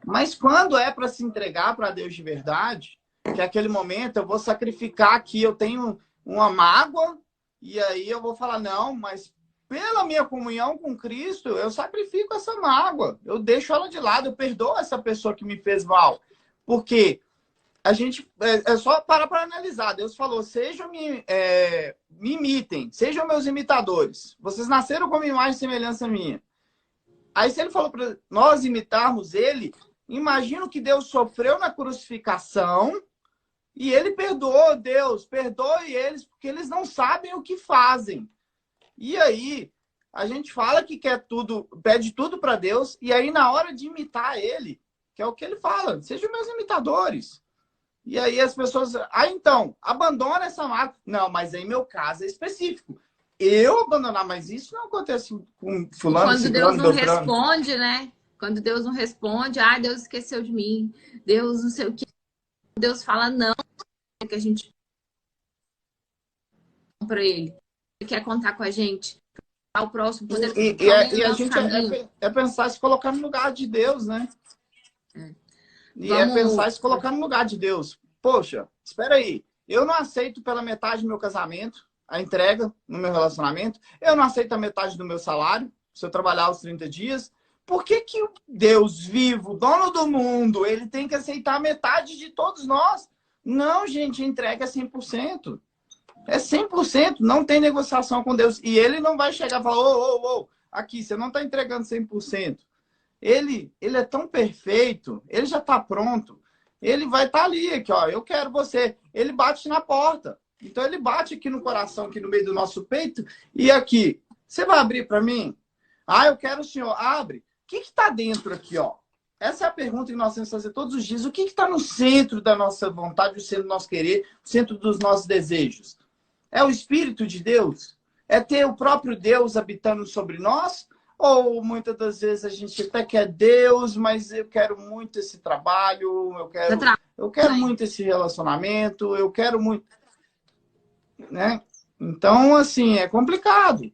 Mas quando é para se entregar para Deus de verdade, que é aquele momento eu vou sacrificar aqui, eu tenho uma mágoa, e aí eu vou falar, não, mas pela minha comunhão com Cristo, eu sacrifico essa mágoa, eu deixo ela de lado, eu perdoo essa pessoa que me fez mal. Porque a gente é só parar para analisar. Deus falou, me imitem, sejam meus imitadores. Vocês nasceram como imagem e semelhança minha. Aí se ele falou para nós imitarmos ele, imagino que Deus sofreu na crucificação e ele perdoou. Deus, perdoe eles porque eles não sabem o que fazem. E aí a gente fala que quer tudo, pede tudo para Deus, e aí na hora de imitar ele, que é o que ele fala, sejam meus imitadores. E aí as pessoas, então, abandona essa marca. Não, mas em meu caso é específico. Eu abandonar, mas isso não acontece com fulano, quando ciclano, Deus não beltrano. responde, né? Quando Deus não responde, Deus esqueceu de mim. Deus não sei o que. Deus fala não, que a gente para ele. Ele quer contar com a gente. Ao próximo poder. E a gente é pensar se colocar no lugar de Deus, né? E é pensar se colocar no lugar de Deus. Poxa, espera aí. Eu não aceito pela metade do meu casamento a entrega no meu relacionamento. Eu não aceito a metade do meu salário se eu trabalhar os 30 dias. Por que que Deus vivo, dono do mundo, ele tem que aceitar a metade de todos nós? Não, gente, entrega é 100%. É 100%, não tem negociação com Deus. E ele não vai chegar e falar, ô, aqui, você não está entregando 100%. Ele é tão perfeito, ele já está pronto. Ele vai estar ali, aqui, ó, eu quero você. Ele bate na porta. Então ele bate aqui no coração, aqui no meio do nosso peito. E aqui, você vai abrir para mim? Eu quero o senhor. Abre. O que está dentro aqui, ó? Essa é a pergunta que nós temos que fazer todos os dias. O que está no centro da nossa vontade, o centro do nosso querer, o centro dos nossos desejos? É o Espírito de Deus? É ter o próprio Deus habitando sobre nós? Ou muitas das vezes a gente até quer Deus, mas eu quero muito esse trabalho, eu quero muito esse relacionamento, eu quero muito... Né? Então, assim, é complicado.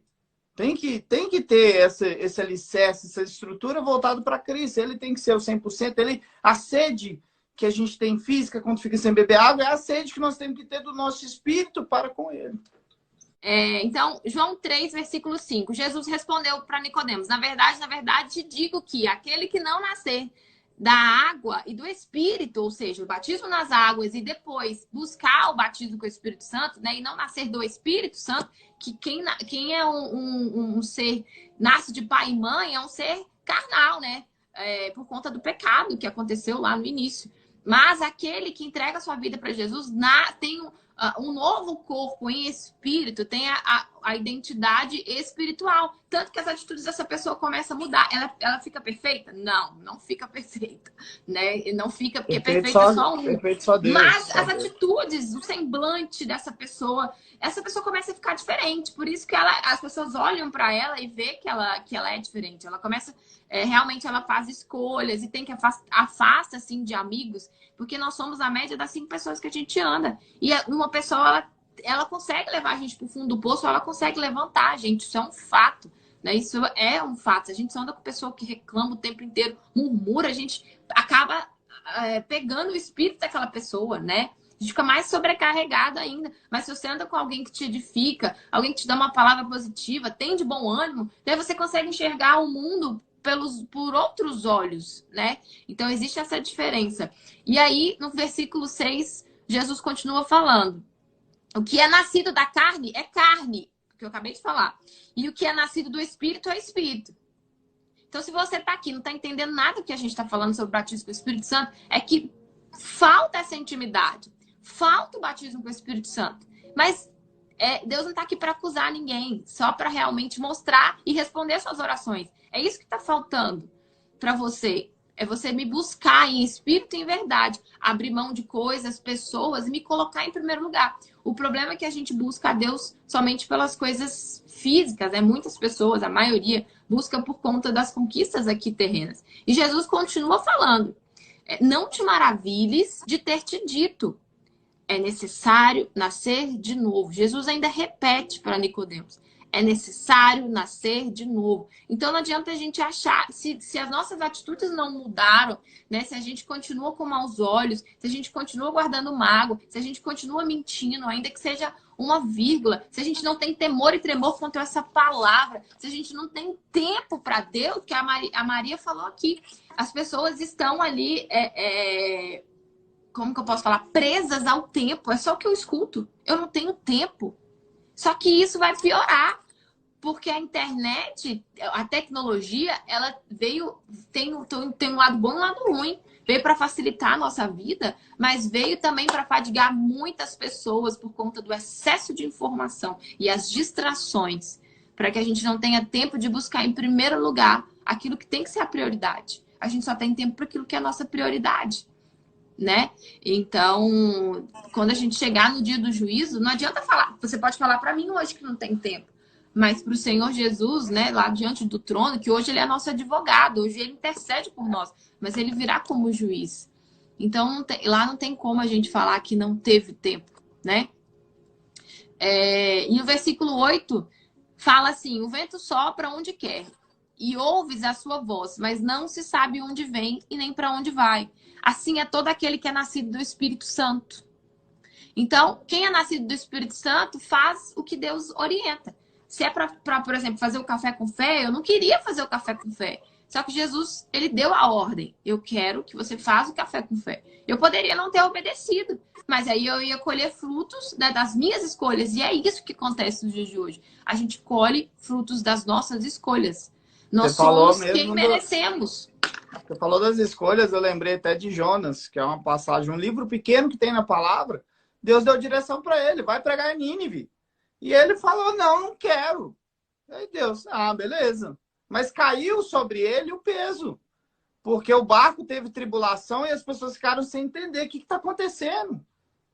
Tem que ter esse alicerce, essa estrutura voltada para Cristo. Ele tem que ser o 100%. A sede que a gente tem física quando fica sem beber água é a sede que nós temos que ter do nosso espírito para com ele. Então, João 3, versículo 5. Jesus respondeu para Nicodemos: na verdade, te digo que aquele que não nascer da água e do Espírito, ou seja, o batismo nas águas e depois buscar o batismo com o Espírito Santo, né, e não nascer do Espírito Santo, que quem é um ser, nasce de pai e mãe, é um ser carnal, né, por conta do pecado que aconteceu lá no início. Mas aquele que entrega a sua vida para Jesus tem um novo corpo em espírito, tem a identidade espiritual. Tanto que as atitudes dessa pessoa começam a mudar. Ela fica perfeita? Não fica perfeita. Né? Não fica, porque perfeito é só um. Perfeito só Deus. Mas as atitudes, o semblante dessa pessoa, essa pessoa começa a ficar diferente. Por isso que as pessoas olham para ela e vê que ela é diferente. Ela começa... realmente ela faz escolhas e tem que afasta assim de amigos, porque nós somos a média das 5 pessoas que a gente anda. E uma pessoa, ela consegue levar a gente pro fundo do poço, ela consegue levantar a gente. Isso é um fato, né? Isso é um fato. Se a gente anda com pessoa que reclama o tempo inteiro, murmura, a gente acaba pegando o espírito daquela pessoa, né? A gente fica mais sobrecarregado ainda. Mas se você anda com alguém que te edifica, alguém que te dá uma palavra positiva, tem de bom ânimo, daí você consegue enxergar o mundo por outros olhos, né? Então, existe essa diferença. E aí, no versículo 6, Jesus continua falando. O que é nascido da carne é carne, que eu acabei de falar. E o que é nascido do Espírito é Espírito. Então, se você está aqui, não está entendendo nada do que a gente está falando sobre o batismo com o Espírito Santo, é que falta essa intimidade. Falta o batismo com o Espírito Santo. Mas Deus não está aqui para acusar ninguém, só para realmente mostrar e responder suas orações. É isso que está faltando para você. É você me buscar em espírito e em verdade. Abrir mão de coisas, pessoas e me colocar em primeiro lugar. O problema é que a gente busca a Deus somente pelas coisas físicas, né? Muitas pessoas, a maioria, busca por conta das conquistas aqui terrenas. E Jesus continua falando. Não te maravilhes de ter te dito. é necessário nascer de novo. Jesus ainda repete para Nicodemos. É necessário nascer de novo. Então não adianta a gente achar, se as nossas atitudes não mudaram, né? Se a gente continua com maus olhos, se a gente continua guardando mágoa, se a gente continua mentindo, ainda que seja uma vírgula, se a gente não tem temor e tremor contra essa palavra, se a gente não tem tempo para Deus, que a Maria falou aqui, as pessoas estão ali, como que eu posso falar? Presas ao tempo. É só o que eu escuto. Eu não tenho tempo. Só que isso vai piorar. Porque a internet, a tecnologia, ela veio, tem um lado bom e um lado ruim. Veio para facilitar a nossa vida, mas veio também para fadigar muitas pessoas por conta do excesso de informação e as distrações, para que a gente não tenha tempo de buscar em primeiro lugar aquilo que tem que ser a prioridade. A gente só tem tempo para aquilo que é a nossa prioridade, né? Então, quando a gente chegar no dia do juízo, não adianta falar. Você pode falar para mim hoje que não tem tempo. Mas para o Senhor Jesus, né, lá diante do trono, que hoje ele é nosso advogado, hoje ele intercede por nós, mas ele virá como juiz. Então, lá não tem como a gente falar que não teve tempo, né? E o versículo 8 fala assim, o vento sopra onde quer, e ouves a sua voz, mas não se sabe onde vem e nem para onde vai. Assim é todo aquele que é nascido do Espírito Santo. Então, quem é nascido do Espírito Santo faz o que Deus orienta. Se é para, por exemplo, fazer o café com fé, eu não queria fazer o café com fé. Só que Jesus, ele deu a ordem. Eu quero que você faça o café com fé. Eu poderia não ter obedecido, mas aí eu ia colher frutos, né, das minhas escolhas. E é isso que acontece nos dias de hoje. A gente colhe frutos das nossas escolhas. Nós somos quem merecemos. Você falou das escolhas, eu lembrei até de Jonas, que é uma passagem, um livro pequeno que tem na palavra. Deus deu direção para ele, vai pregar em Nínive. E ele falou, não quero. Aí Deus, beleza. Mas caiu sobre ele o peso. Porque o barco teve tribulação e as pessoas ficaram sem entender o que está acontecendo.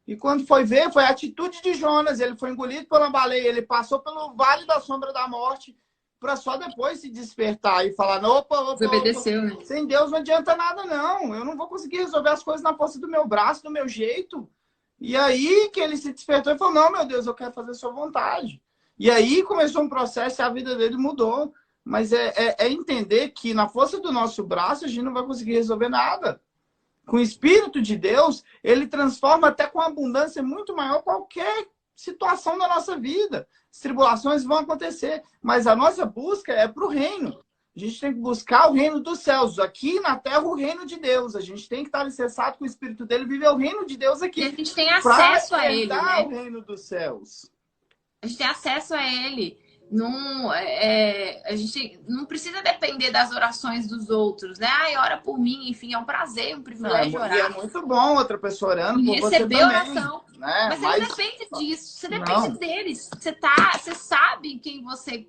E quando foi ver, foi a atitude de Jonas. Ele foi engolido pela baleia, ele passou pelo vale da sombra da morte para só depois se despertar e falar, opa, obedeceu, né? Sem Deus não adianta nada, não. Eu não vou conseguir resolver as coisas na força do meu braço, do meu jeito. E aí que ele se despertou e falou, não, meu Deus, eu quero fazer a sua vontade. E aí começou um processo e a vida dele mudou. Mas é entender que na força do nosso braço a gente não vai conseguir resolver nada. Com o Espírito de Deus, ele transforma até com abundância muito maior qualquer situação da nossa vida. As tribulações vão acontecer, mas a nossa busca é para o reino. A gente tem que buscar o reino dos céus. Aqui na terra, o reino de Deus. A gente tem que estar alicerçado com o Espírito dele, viver o reino de Deus aqui. E a gente tem acesso a ele, né? O reino dos céus. A gente tem acesso a ele. A gente não precisa depender das orações dos outros, né? Ora por mim, enfim, é um prazer, um privilégio orar. E é muito bom outra pessoa orando por você também. Receber oração. Né? Mas você não depende disso, você depende deles. Você sabe em quem você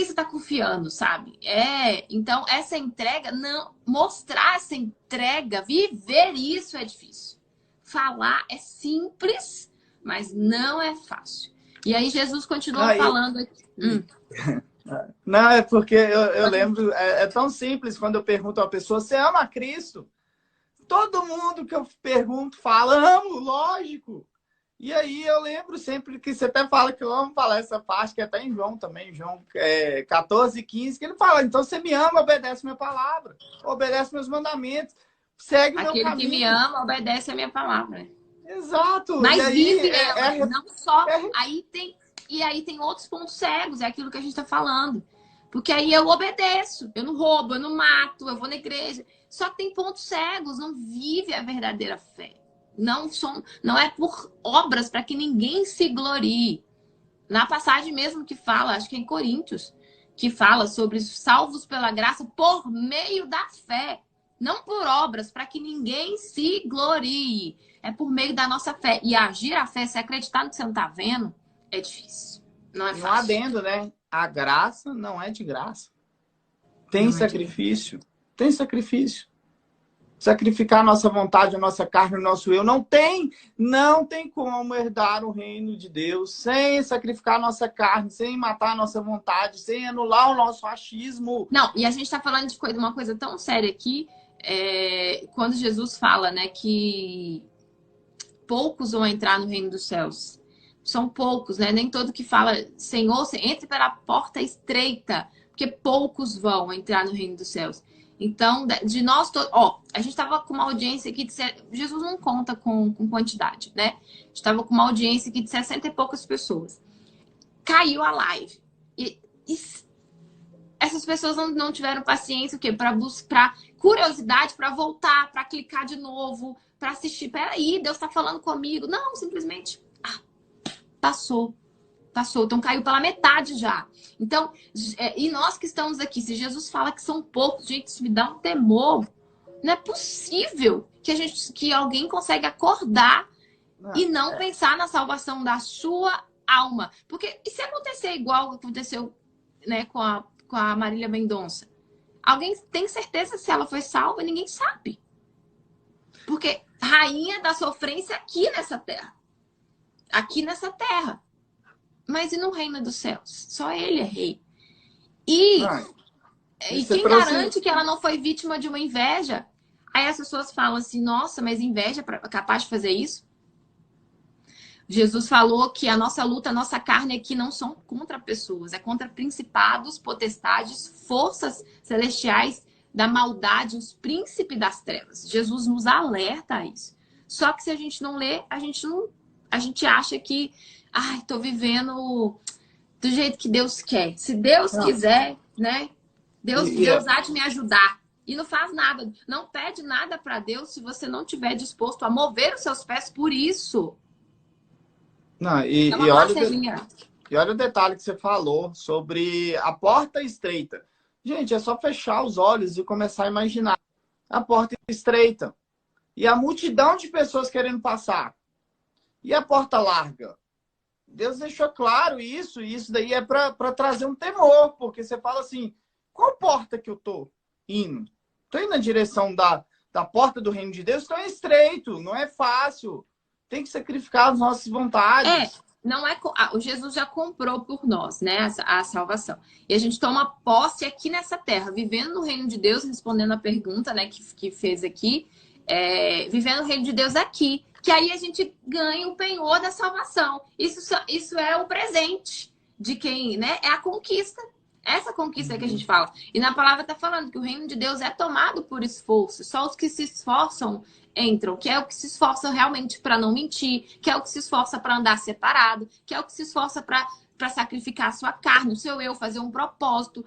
está confiando, sabe? Então, essa entrega, mostrar essa entrega, viver isso é difícil. Falar é simples, mas não é fácil. E aí Jesus continua falando aqui. Não, é porque eu lembro, é tão simples quando eu pergunto a uma pessoa, você ama a Cristo? Todo mundo que eu pergunto fala, amo, lógico. E aí eu lembro sempre que você até fala que eu amo falar essa parte, que é até em João também, João 14, 15, que ele fala, então você me ama, obedece minha palavra, obedece meus mandamentos, segue o meu caminho. Aquele que me ama, obedece a minha palavra. Exato. Mas vive ela, não só. Aí tem outros pontos cegos, é aquilo que a gente está falando. Porque aí eu obedeço, eu não roubo, eu não mato, eu vou na igreja. Só que tem pontos cegos, não vive a verdadeira fé. Não é por obras para que ninguém se glorie. Na passagem mesmo que fala, acho que é em Coríntios, que fala sobre salvos pela graça por meio da fé. Não por obras, para que ninguém se glorie. É por meio da nossa fé. E agir a fé, se acreditar no que você não está vendo, é difícil. Não é fácil. Um adendo, né? A graça não é de graça. Tem sacrifício. Tem sacrifício. Sacrificar a nossa vontade, a nossa carne, o nosso eu. Não tem como herdar o reino de Deus sem sacrificar a nossa carne, sem matar a nossa vontade, sem anular o nosso achismo. Não, e a gente está falando de uma coisa tão séria aqui, quando Jesus fala, né, que poucos vão entrar no reino dos céus. São poucos, né? Nem todo que fala, Senhor, entre pela porta estreita, porque poucos vão entrar no reino dos céus. Então, de nós todos... Ó, a gente estava com uma audiência aqui de... Jesus não conta com quantidade, né? A gente estava com uma audiência aqui de 60 e poucas pessoas. Caiu a live. E essas pessoas não tiveram paciência, o quê? Para buscar curiosidade, para voltar, para clicar de novo, para assistir. Peraí, Deus está falando comigo. Não, simplesmente passou. Então caiu pela metade já. Então, e nós que estamos aqui, se Jesus fala que são poucos, gente, isso me dá um temor. Não é possível que alguém consegue acordar e não pensar na salvação da sua alma. Porque e se acontecer igual aconteceu, né, com a Marília Mendonça? Alguém tem certeza se ela foi salva? Ninguém sabe. Porque rainha da sofrência aqui nessa terra. Aqui nessa terra. Mas e no reino dos céus? Só ele é rei. E quem garante que ela não foi vítima de uma inveja? Aí as pessoas falam assim, nossa, mas inveja é capaz de fazer isso? Jesus falou que a nossa luta, a nossa carne aqui não são contra pessoas, é contra principados, potestades, forças celestiais da maldade, os príncipes das trevas. Jesus nos alerta a isso. Só que se a gente não lê, a gente acha que tô vivendo do jeito que Deus quer. Se Deus quiser, né? Deus há de me ajudar. E não faz nada. Não pede nada para Deus se você não estiver disposto a mover os seus pés por isso. Não, e olha o detalhe que você falou sobre a porta estreita. Gente, é só fechar os olhos e começar a imaginar a porta estreita. E a multidão de pessoas querendo passar. E a porta larga. Deus deixou claro isso, e isso daí é para trazer um temor, porque você fala assim, qual porta que eu tô indo? Tô indo na direção da porta do reino de Deus, então é estreito, não é fácil. Tem que sacrificar as nossas vontades. Não é... O Jesus já comprou por nós, né, a salvação. E a gente toma posse aqui nessa terra, vivendo no reino de Deus, respondendo a pergunta, né, que fez aqui, vivendo o reino de Deus aqui. Que aí a gente ganha o penhor da salvação. Isso é o presente de quem, né? É a conquista. Essa conquista que a gente fala. E na palavra está falando que o reino de Deus é tomado por esforço. Só os que se esforçam entram. Que é o que se esforça realmente para não mentir. Que é o que se esforça para andar separado. Que é o que se esforça para sacrificar a sua carne, o seu eu, fazer um propósito.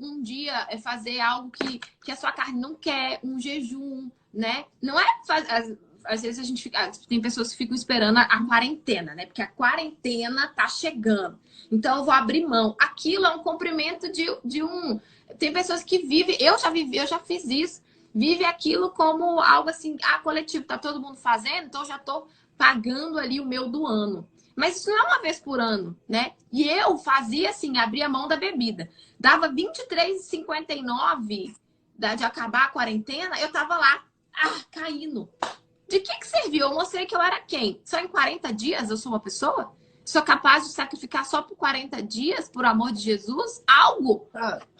Um dia fazer algo que a sua carne não quer. Um jejum, né? Não é fazer... Às vezes a gente tem pessoas que ficam esperando a quarentena, né? Porque a quarentena tá chegando. Então eu vou abrir mão. Aquilo é um cumprimento de um... Tem pessoas que vivem... Eu já fiz isso. Vive aquilo como algo assim, coletivo, tá todo mundo fazendo, então eu já tô pagando ali o meu do ano. Mas isso não é uma vez por ano, né? E eu fazia assim, abria mão da bebida. Dava R$23,59 de acabar a quarentena, eu tava lá, caindo. De que serviu? Eu mostrei que eu era quem? Só em 40 dias eu sou uma pessoa? Sou capaz de sacrificar só por 40 dias, por amor de Jesus? Algo?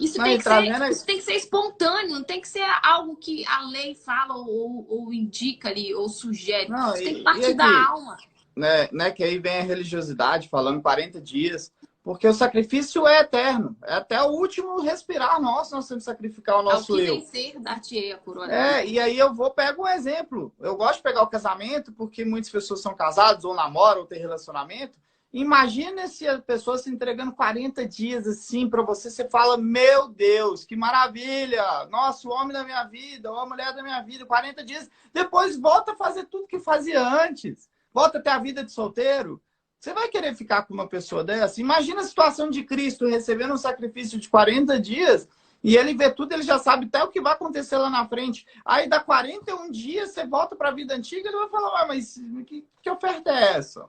Isso tem que ser espontâneo, não tem que ser algo que a lei fala ou indica ali, ou sugere. Não, isso tem que partir da alma. Né, que aí vem a religiosidade falando 40 dias. Porque o sacrifício é eterno. É até o último respirar nós temos que sacrificar o nosso eu. Vencer, dar-te-ei a coroa. E aí pego um exemplo. Eu gosto de pegar o casamento, porque muitas pessoas são casadas, ou namoram, ou têm relacionamento. Imagina se a pessoa se entregando 40 dias assim para você, você fala, meu Deus, que maravilha! Nossa, o homem da minha vida, ou a mulher da minha vida, 40 dias. Depois volta a fazer tudo que fazia antes. Volta a ter a vida de solteiro. Você vai querer ficar com uma pessoa dessa? Imagina a situação de Cristo recebendo um sacrifício de 40 dias e ele vê tudo, ele já sabe até o que vai acontecer lá na frente. Aí dá 41 dias, você volta para a vida antiga, ele vai falar, mas que oferta é essa?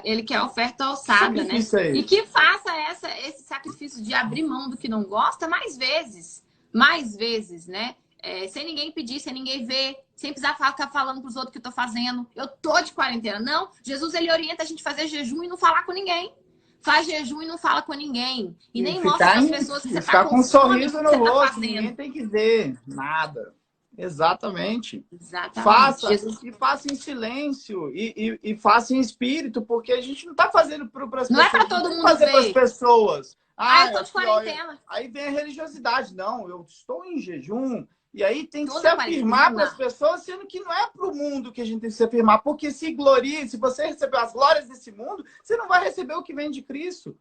Ele quer oferta alçada, né? E que faça esse sacrifício de abrir mão do que não gosta mais vezes, né? Sem ninguém pedir, sem ninguém ver, sem precisar ficar falando para os outros que eu tô fazendo. Eu tô de quarentena. Não, Jesus, ele orienta a gente a fazer jejum e não falar com ninguém. Faz jejum e não fala com ninguém. E nem mostra para as pessoas que você tá com um sorriso no rosto, ninguém tem que ver nada. Exatamente. Exatamente. Faça, Jesus... e faça em silêncio, e faça em espírito, porque a gente não está fazendo para as Não é pessoas, para não todo tem que mundo fazer para as ver. pessoas. Ah, eu Ah, tô de aqui, ó, quarentena. aí vem a religiosidade. Não, eu estou em jejum. E aí tem que Tô se na quarentena. afirmar Não para as dá. pessoas, sendo que não é para o mundo que a gente tem que se afirmar, porque se glorie, se você receber as glórias desse mundo, você não vai receber o que vem de Cristo.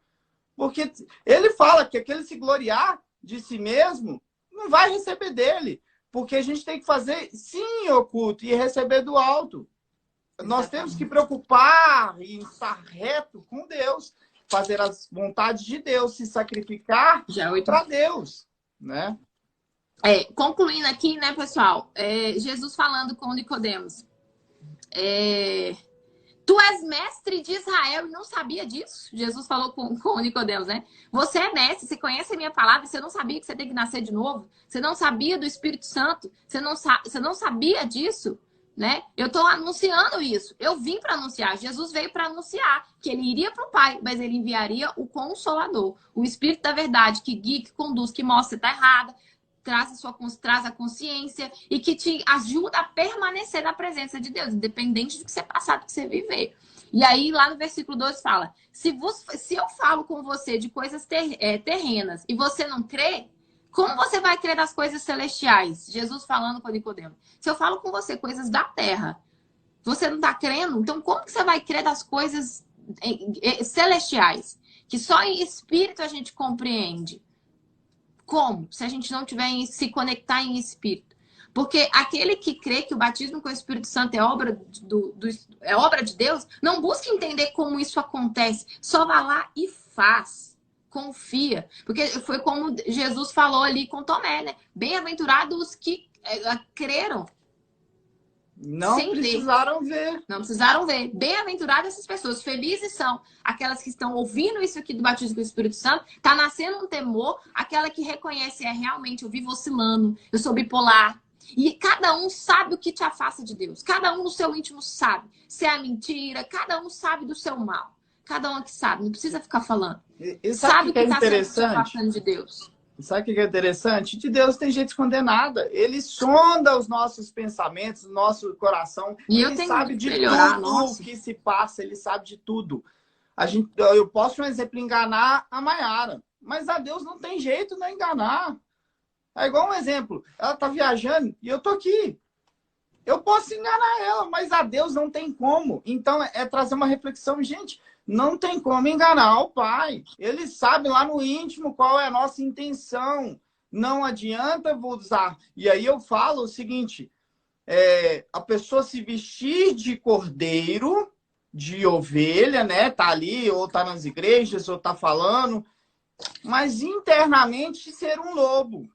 Porque ele fala que aquele se gloriar de si mesmo não vai receber dele. Porque a gente tem que fazer, sim, oculto, e receber do alto. Nós temos que preocupar e estar reto com Deus, fazer as vontades de Deus, se sacrificar Já é 8. para Deus, né? Concluindo aqui, né, pessoal? Jesus falando com Nicodemos. Tu és mestre de Israel e não sabia disso? Jesus falou com Nicodemos, né? Você é mestre, você conhece a minha palavra, você não sabia que você tem que nascer de novo? Você não sabia do Espírito Santo? Você não sabia disso? Né? Eu estou anunciando isso. Eu vim para anunciar. Jesus veio para anunciar que ele iria para o Pai, mas ele enviaria o Consolador, o Espírito da Verdade, que guia, que conduz, que mostra que está errada, traz a consciência e que te ajuda a permanecer na presença de Deus, independente do que você passar, do que você viver. E aí, lá no versículo 12 fala, se eu falo com você de coisas terrenas e você não crê, como você vai crer das coisas celestiais? Jesus falando com Nicodemo. Se eu falo com você coisas da terra, você não está crendo? Então, como que você vai crer das coisas celestiais? Que só em espírito a gente compreende. Como? Se a gente não tiver se conectar em espírito. Porque aquele que crê que o batismo com o Espírito Santo é obra de Deus, não busca entender como isso acontece. Só vá lá e faz. Confia. Porque foi como Jesus falou ali com Tomé, né? Bem-aventurados os que creram. Não precisaram ver. Não precisaram ver. Bem-aventuradas essas pessoas. Felizes são aquelas que estão ouvindo isso aqui do batismo com o Espírito Santo. Tá nascendo um temor. Aquela que reconhece realmente, eu vivo oscilando. Eu sou bipolar. E cada um sabe o que te afasta de Deus. Cada um no seu íntimo sabe. Se é a mentira. Cada um sabe do seu mal. Cada um que sabe. Não precisa ficar falando. E sabe o que é está interessante? te afastando de Deus. Sabe o que é interessante? De Deus tem gente condenada. Ele sonda os nossos pensamentos, o nosso coração. E ele sabe de tudo o que se passa, ele sabe de tudo. Eu posso, por exemplo, enganar a Maiara, mas a Deus não tem jeito de não enganar. É igual um exemplo. Ela está viajando e eu estou aqui. Eu posso enganar ela, mas a Deus não tem como. Então, é trazer uma reflexão. Gente, não tem como enganar o Pai. Ele sabe lá no íntimo qual é a nossa intenção. Não adianta usar. E aí eu falo o seguinte, a pessoa se vestir de cordeiro, de ovelha, né? Tá ali, ou tá nas igrejas, ou tá falando, mas internamente ser um lobo.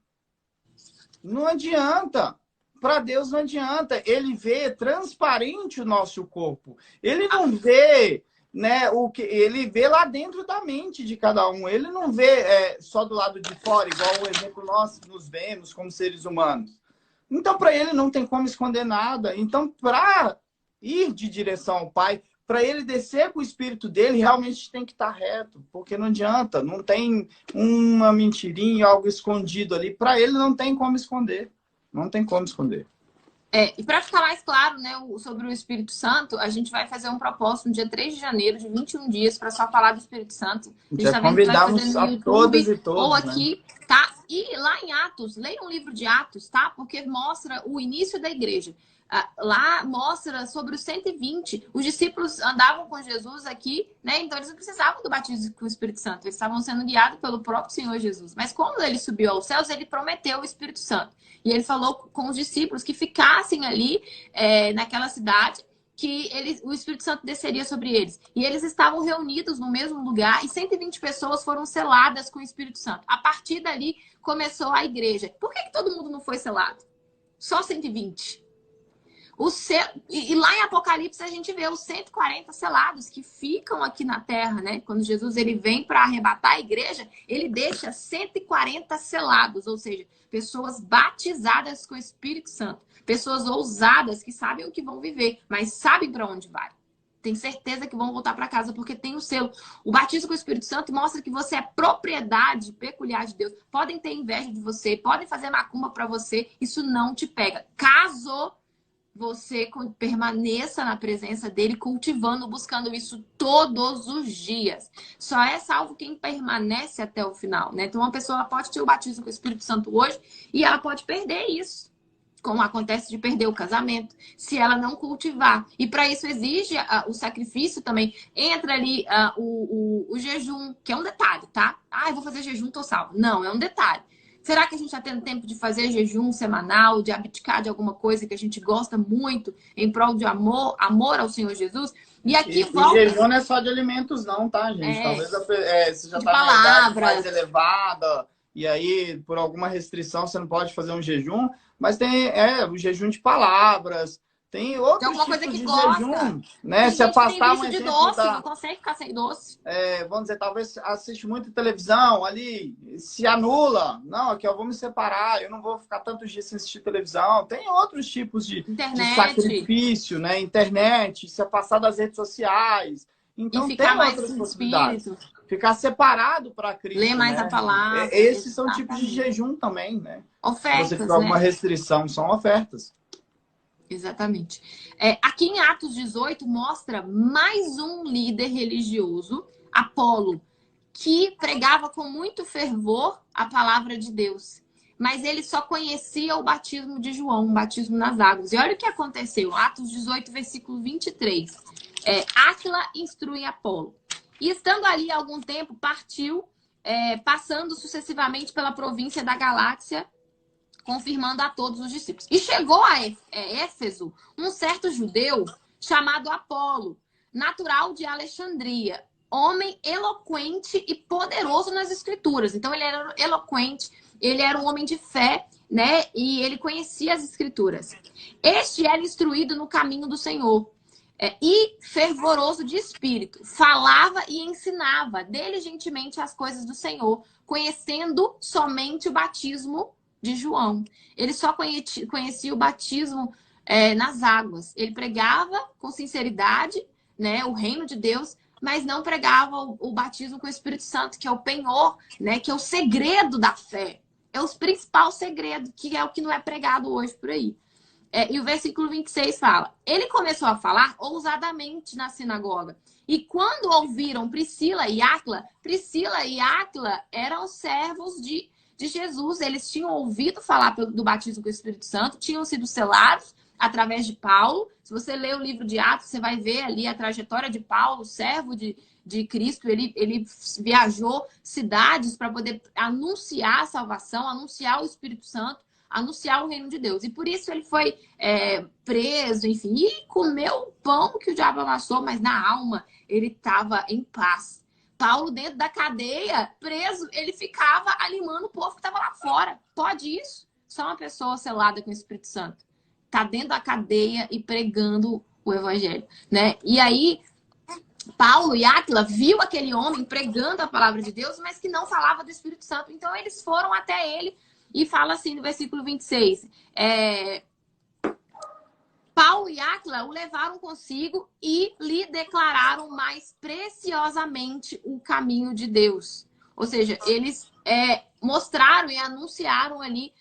Não adianta. Para Deus não adianta. Ele vê transparente o nosso corpo. Ele não vê, né, o que ele vê lá dentro da mente de cada um. Ele não vê só do lado de fora, igual o exemplo nós nos vemos como seres humanos. Então, para ele não tem como esconder nada. Então, para ir de direção ao Pai, para ele descer com o espírito dele, realmente tem que estar reto, porque não adianta, não tem uma mentirinha, algo escondido ali. Para ele não tem como esconder. Não tem como esconder. E para ficar mais claro, né, sobre o Espírito Santo, a gente vai fazer um propósito no dia 3 de janeiro, de 21 dias, para só falar do Espírito Santo. A gente já convidamos a todas e todos, ou aqui, né? tá? E lá em Atos, leia um livro de Atos, tá? Porque mostra o início da igreja. Lá mostra sobre os 120. Os discípulos andavam com Jesus aqui, né? Então eles não precisavam do batismo com o Espírito Santo. Eles estavam sendo guiados pelo próprio Senhor Jesus. Mas quando ele subiu aos céus, ele prometeu o Espírito Santo. E ele falou com os discípulos que ficassem ali naquela cidade, que o Espírito Santo desceria sobre eles. E eles estavam reunidos no mesmo lugar e 120 pessoas foram seladas com o Espírito Santo. A partir dali começou a igreja. Por que todo mundo não foi selado? Só 120. E lá em Apocalipse a gente vê os 140 selados que ficam aqui na terra, né? Quando Jesus ele vem para arrebatar a igreja, ele deixa 140 selados, ou seja, pessoas batizadas com o Espírito Santo, pessoas ousadas que sabem o que vão viver, mas sabem para onde vai. Tem certeza que vão voltar para casa porque tem o selo. O batismo com o Espírito Santo mostra que você é propriedade peculiar de Deus. Podem ter inveja de você, podem fazer macumba para você, isso não te pega. Caso você permaneça na presença dele, cultivando, buscando isso todos os dias. Só é salvo quem permanece até o final, né? Então, uma pessoa ela pode ter o batismo com o Espírito Santo hoje e ela pode perder isso, como acontece de perder o casamento, se ela não cultivar. E para isso exige o sacrifício também. Entra ali o jejum, que é um detalhe, tá? Ah, eu vou fazer jejum, tô salvo. Não, é um detalhe. Será que a gente está tendo tempo de fazer jejum semanal, de abdicar de alguma coisa que a gente gosta muito em prol de amor ao Senhor Jesus? E aqui volta... E jejum não é só de alimentos não, tá, gente? Talvez você já está na idade mais elevada e aí, por alguma restrição, você não pode fazer um jejum. Mas tem o jejum de palavras, tem outros tipos de jejum, né? Se afastar um exemplo doce, não consegue ficar sem doce. Vamos dizer, talvez assiste muito televisão ali, se anula. Não, aqui eu vou me separar, eu não vou ficar tantos dias sem assistir televisão. Tem outros tipos de sacrifício, né? Internet, se afastar das redes sociais. Então tem outras possibilidades. Ficar separado para Cristo. Ler mais a palavra. Esses são tipos de jejum também, né? Ofertas, se você tiver alguma restrição, são ofertas. Exatamente. Aqui em Atos 18 mostra mais um líder religioso, Apolo, que pregava com muito fervor a palavra de Deus. Mas ele só conhecia o batismo de João, o batismo nas águas. E olha o que aconteceu. Atos 18, versículo 23. Áquila instrui Apolo. E estando ali há algum tempo, partiu, passando sucessivamente pela província da Galácia, confirmando a todos os discípulos. E chegou a Éfeso um certo judeu chamado Apolo, natural de Alexandria, homem eloquente e poderoso nas escrituras. Então ele era eloquente, ele era um homem de fé, né? E ele conhecia as escrituras. Este era instruído no caminho do Senhor. E fervoroso de espírito, falava e ensinava diligentemente as coisas do Senhor, conhecendo somente o batismo de João. Ele só conhecia o batismo nas águas. Ele pregava com sinceridade, né, o reino de Deus, mas não pregava o batismo com o Espírito Santo, que é o penhor, né, que é o segredo da fé. É o principal segredo, que é o que não é pregado hoje por aí. E o versículo 26 fala: ele começou a falar ousadamente na sinagoga. E quando ouviram Priscila e Áquila eram servos de Jesus. Eles tinham ouvido falar do batismo com o Espírito Santo, tinham sido selados através de Paulo. Se você ler o livro de Atos, você vai ver ali a trajetória de Paulo, servo de Cristo. Ele viajou cidades para poder anunciar a salvação, anunciar o Espírito Santo, anunciar o reino de Deus. E por isso ele foi preso, enfim, e comeu o pão que o diabo amassou, mas na alma ele estava em paz. Paulo, dentro da cadeia, preso, ele ficava animando o povo que estava lá fora. Pode isso? Só uma pessoa selada com o Espírito Santo. Está dentro da cadeia e pregando o evangelho, né? E aí, Paulo e Áquila viu aquele homem pregando a palavra de Deus, mas que não falava do Espírito Santo. Então, eles foram até ele e fala assim no versículo 26. Paulo e Áquila o levaram consigo e lhe declararam mais preciosamente o caminho de Deus. Ou seja, eles mostraram e anunciaram ali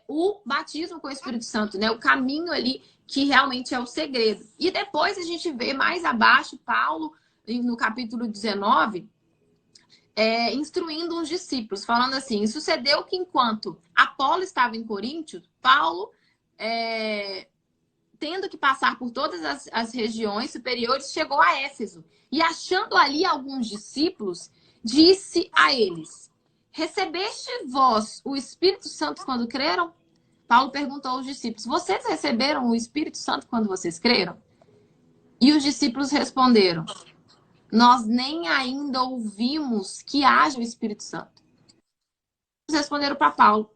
o batismo com o Espírito Santo, né? O caminho ali que realmente é o segredo. E depois a gente vê mais abaixo Paulo, no capítulo 19, instruindo os discípulos, falando assim: sucedeu que enquanto Apolo estava em Coríntio, Paulo... tendo que passar por todas as regiões superiores, chegou a Éfeso. E achando ali alguns discípulos, disse a eles: recebeste vós o Espírito Santo quando creram? Paulo perguntou aos discípulos: vocês receberam o Espírito Santo quando vocês creram? E os discípulos responderam: nós nem ainda ouvimos que haja o Espírito Santo. Eles responderam para Paulo: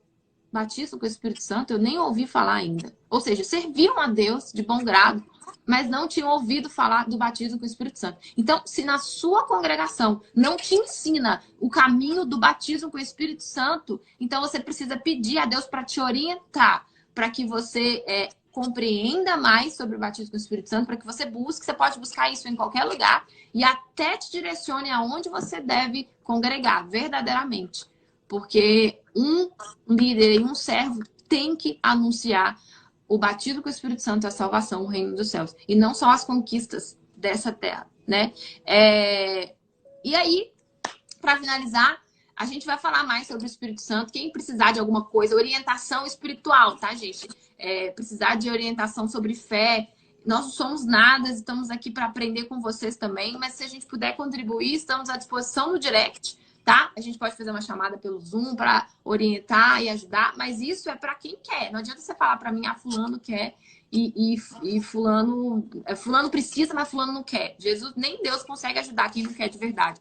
batismo com o Espírito Santo, eu nem ouvi falar ainda. Ou seja, serviam a Deus de bom grado, mas não tinham ouvido falar do batismo com o Espírito Santo. Então, se na sua congregação não te ensina o caminho do batismo com o Espírito Santo, então você precisa pedir a Deus para te orientar, para que você compreenda mais sobre o batismo com o Espírito Santo, para que você busque, você pode buscar isso em qualquer lugar e até te direcione aonde você deve congregar, verdadeiramente. Porque um líder e um servo tem que anunciar o batismo com o Espírito Santo, a salvação, o reino dos céus. E não só as conquistas dessa terra, né? E aí, para finalizar, a gente vai falar mais sobre o Espírito Santo. Quem precisar de alguma coisa, orientação espiritual, tá, gente? Precisar de orientação sobre fé. Nós não somos nada, estamos aqui para aprender com vocês também. Mas se a gente puder contribuir, estamos à disposição no direct, tá? A gente pode fazer uma chamada pelo Zoom para orientar e ajudar. Mas isso é para quem quer. Não adianta você falar para mim, fulano quer e fulano precisa, mas fulano não quer. Jesus, nem Deus consegue ajudar quem não quer de verdade.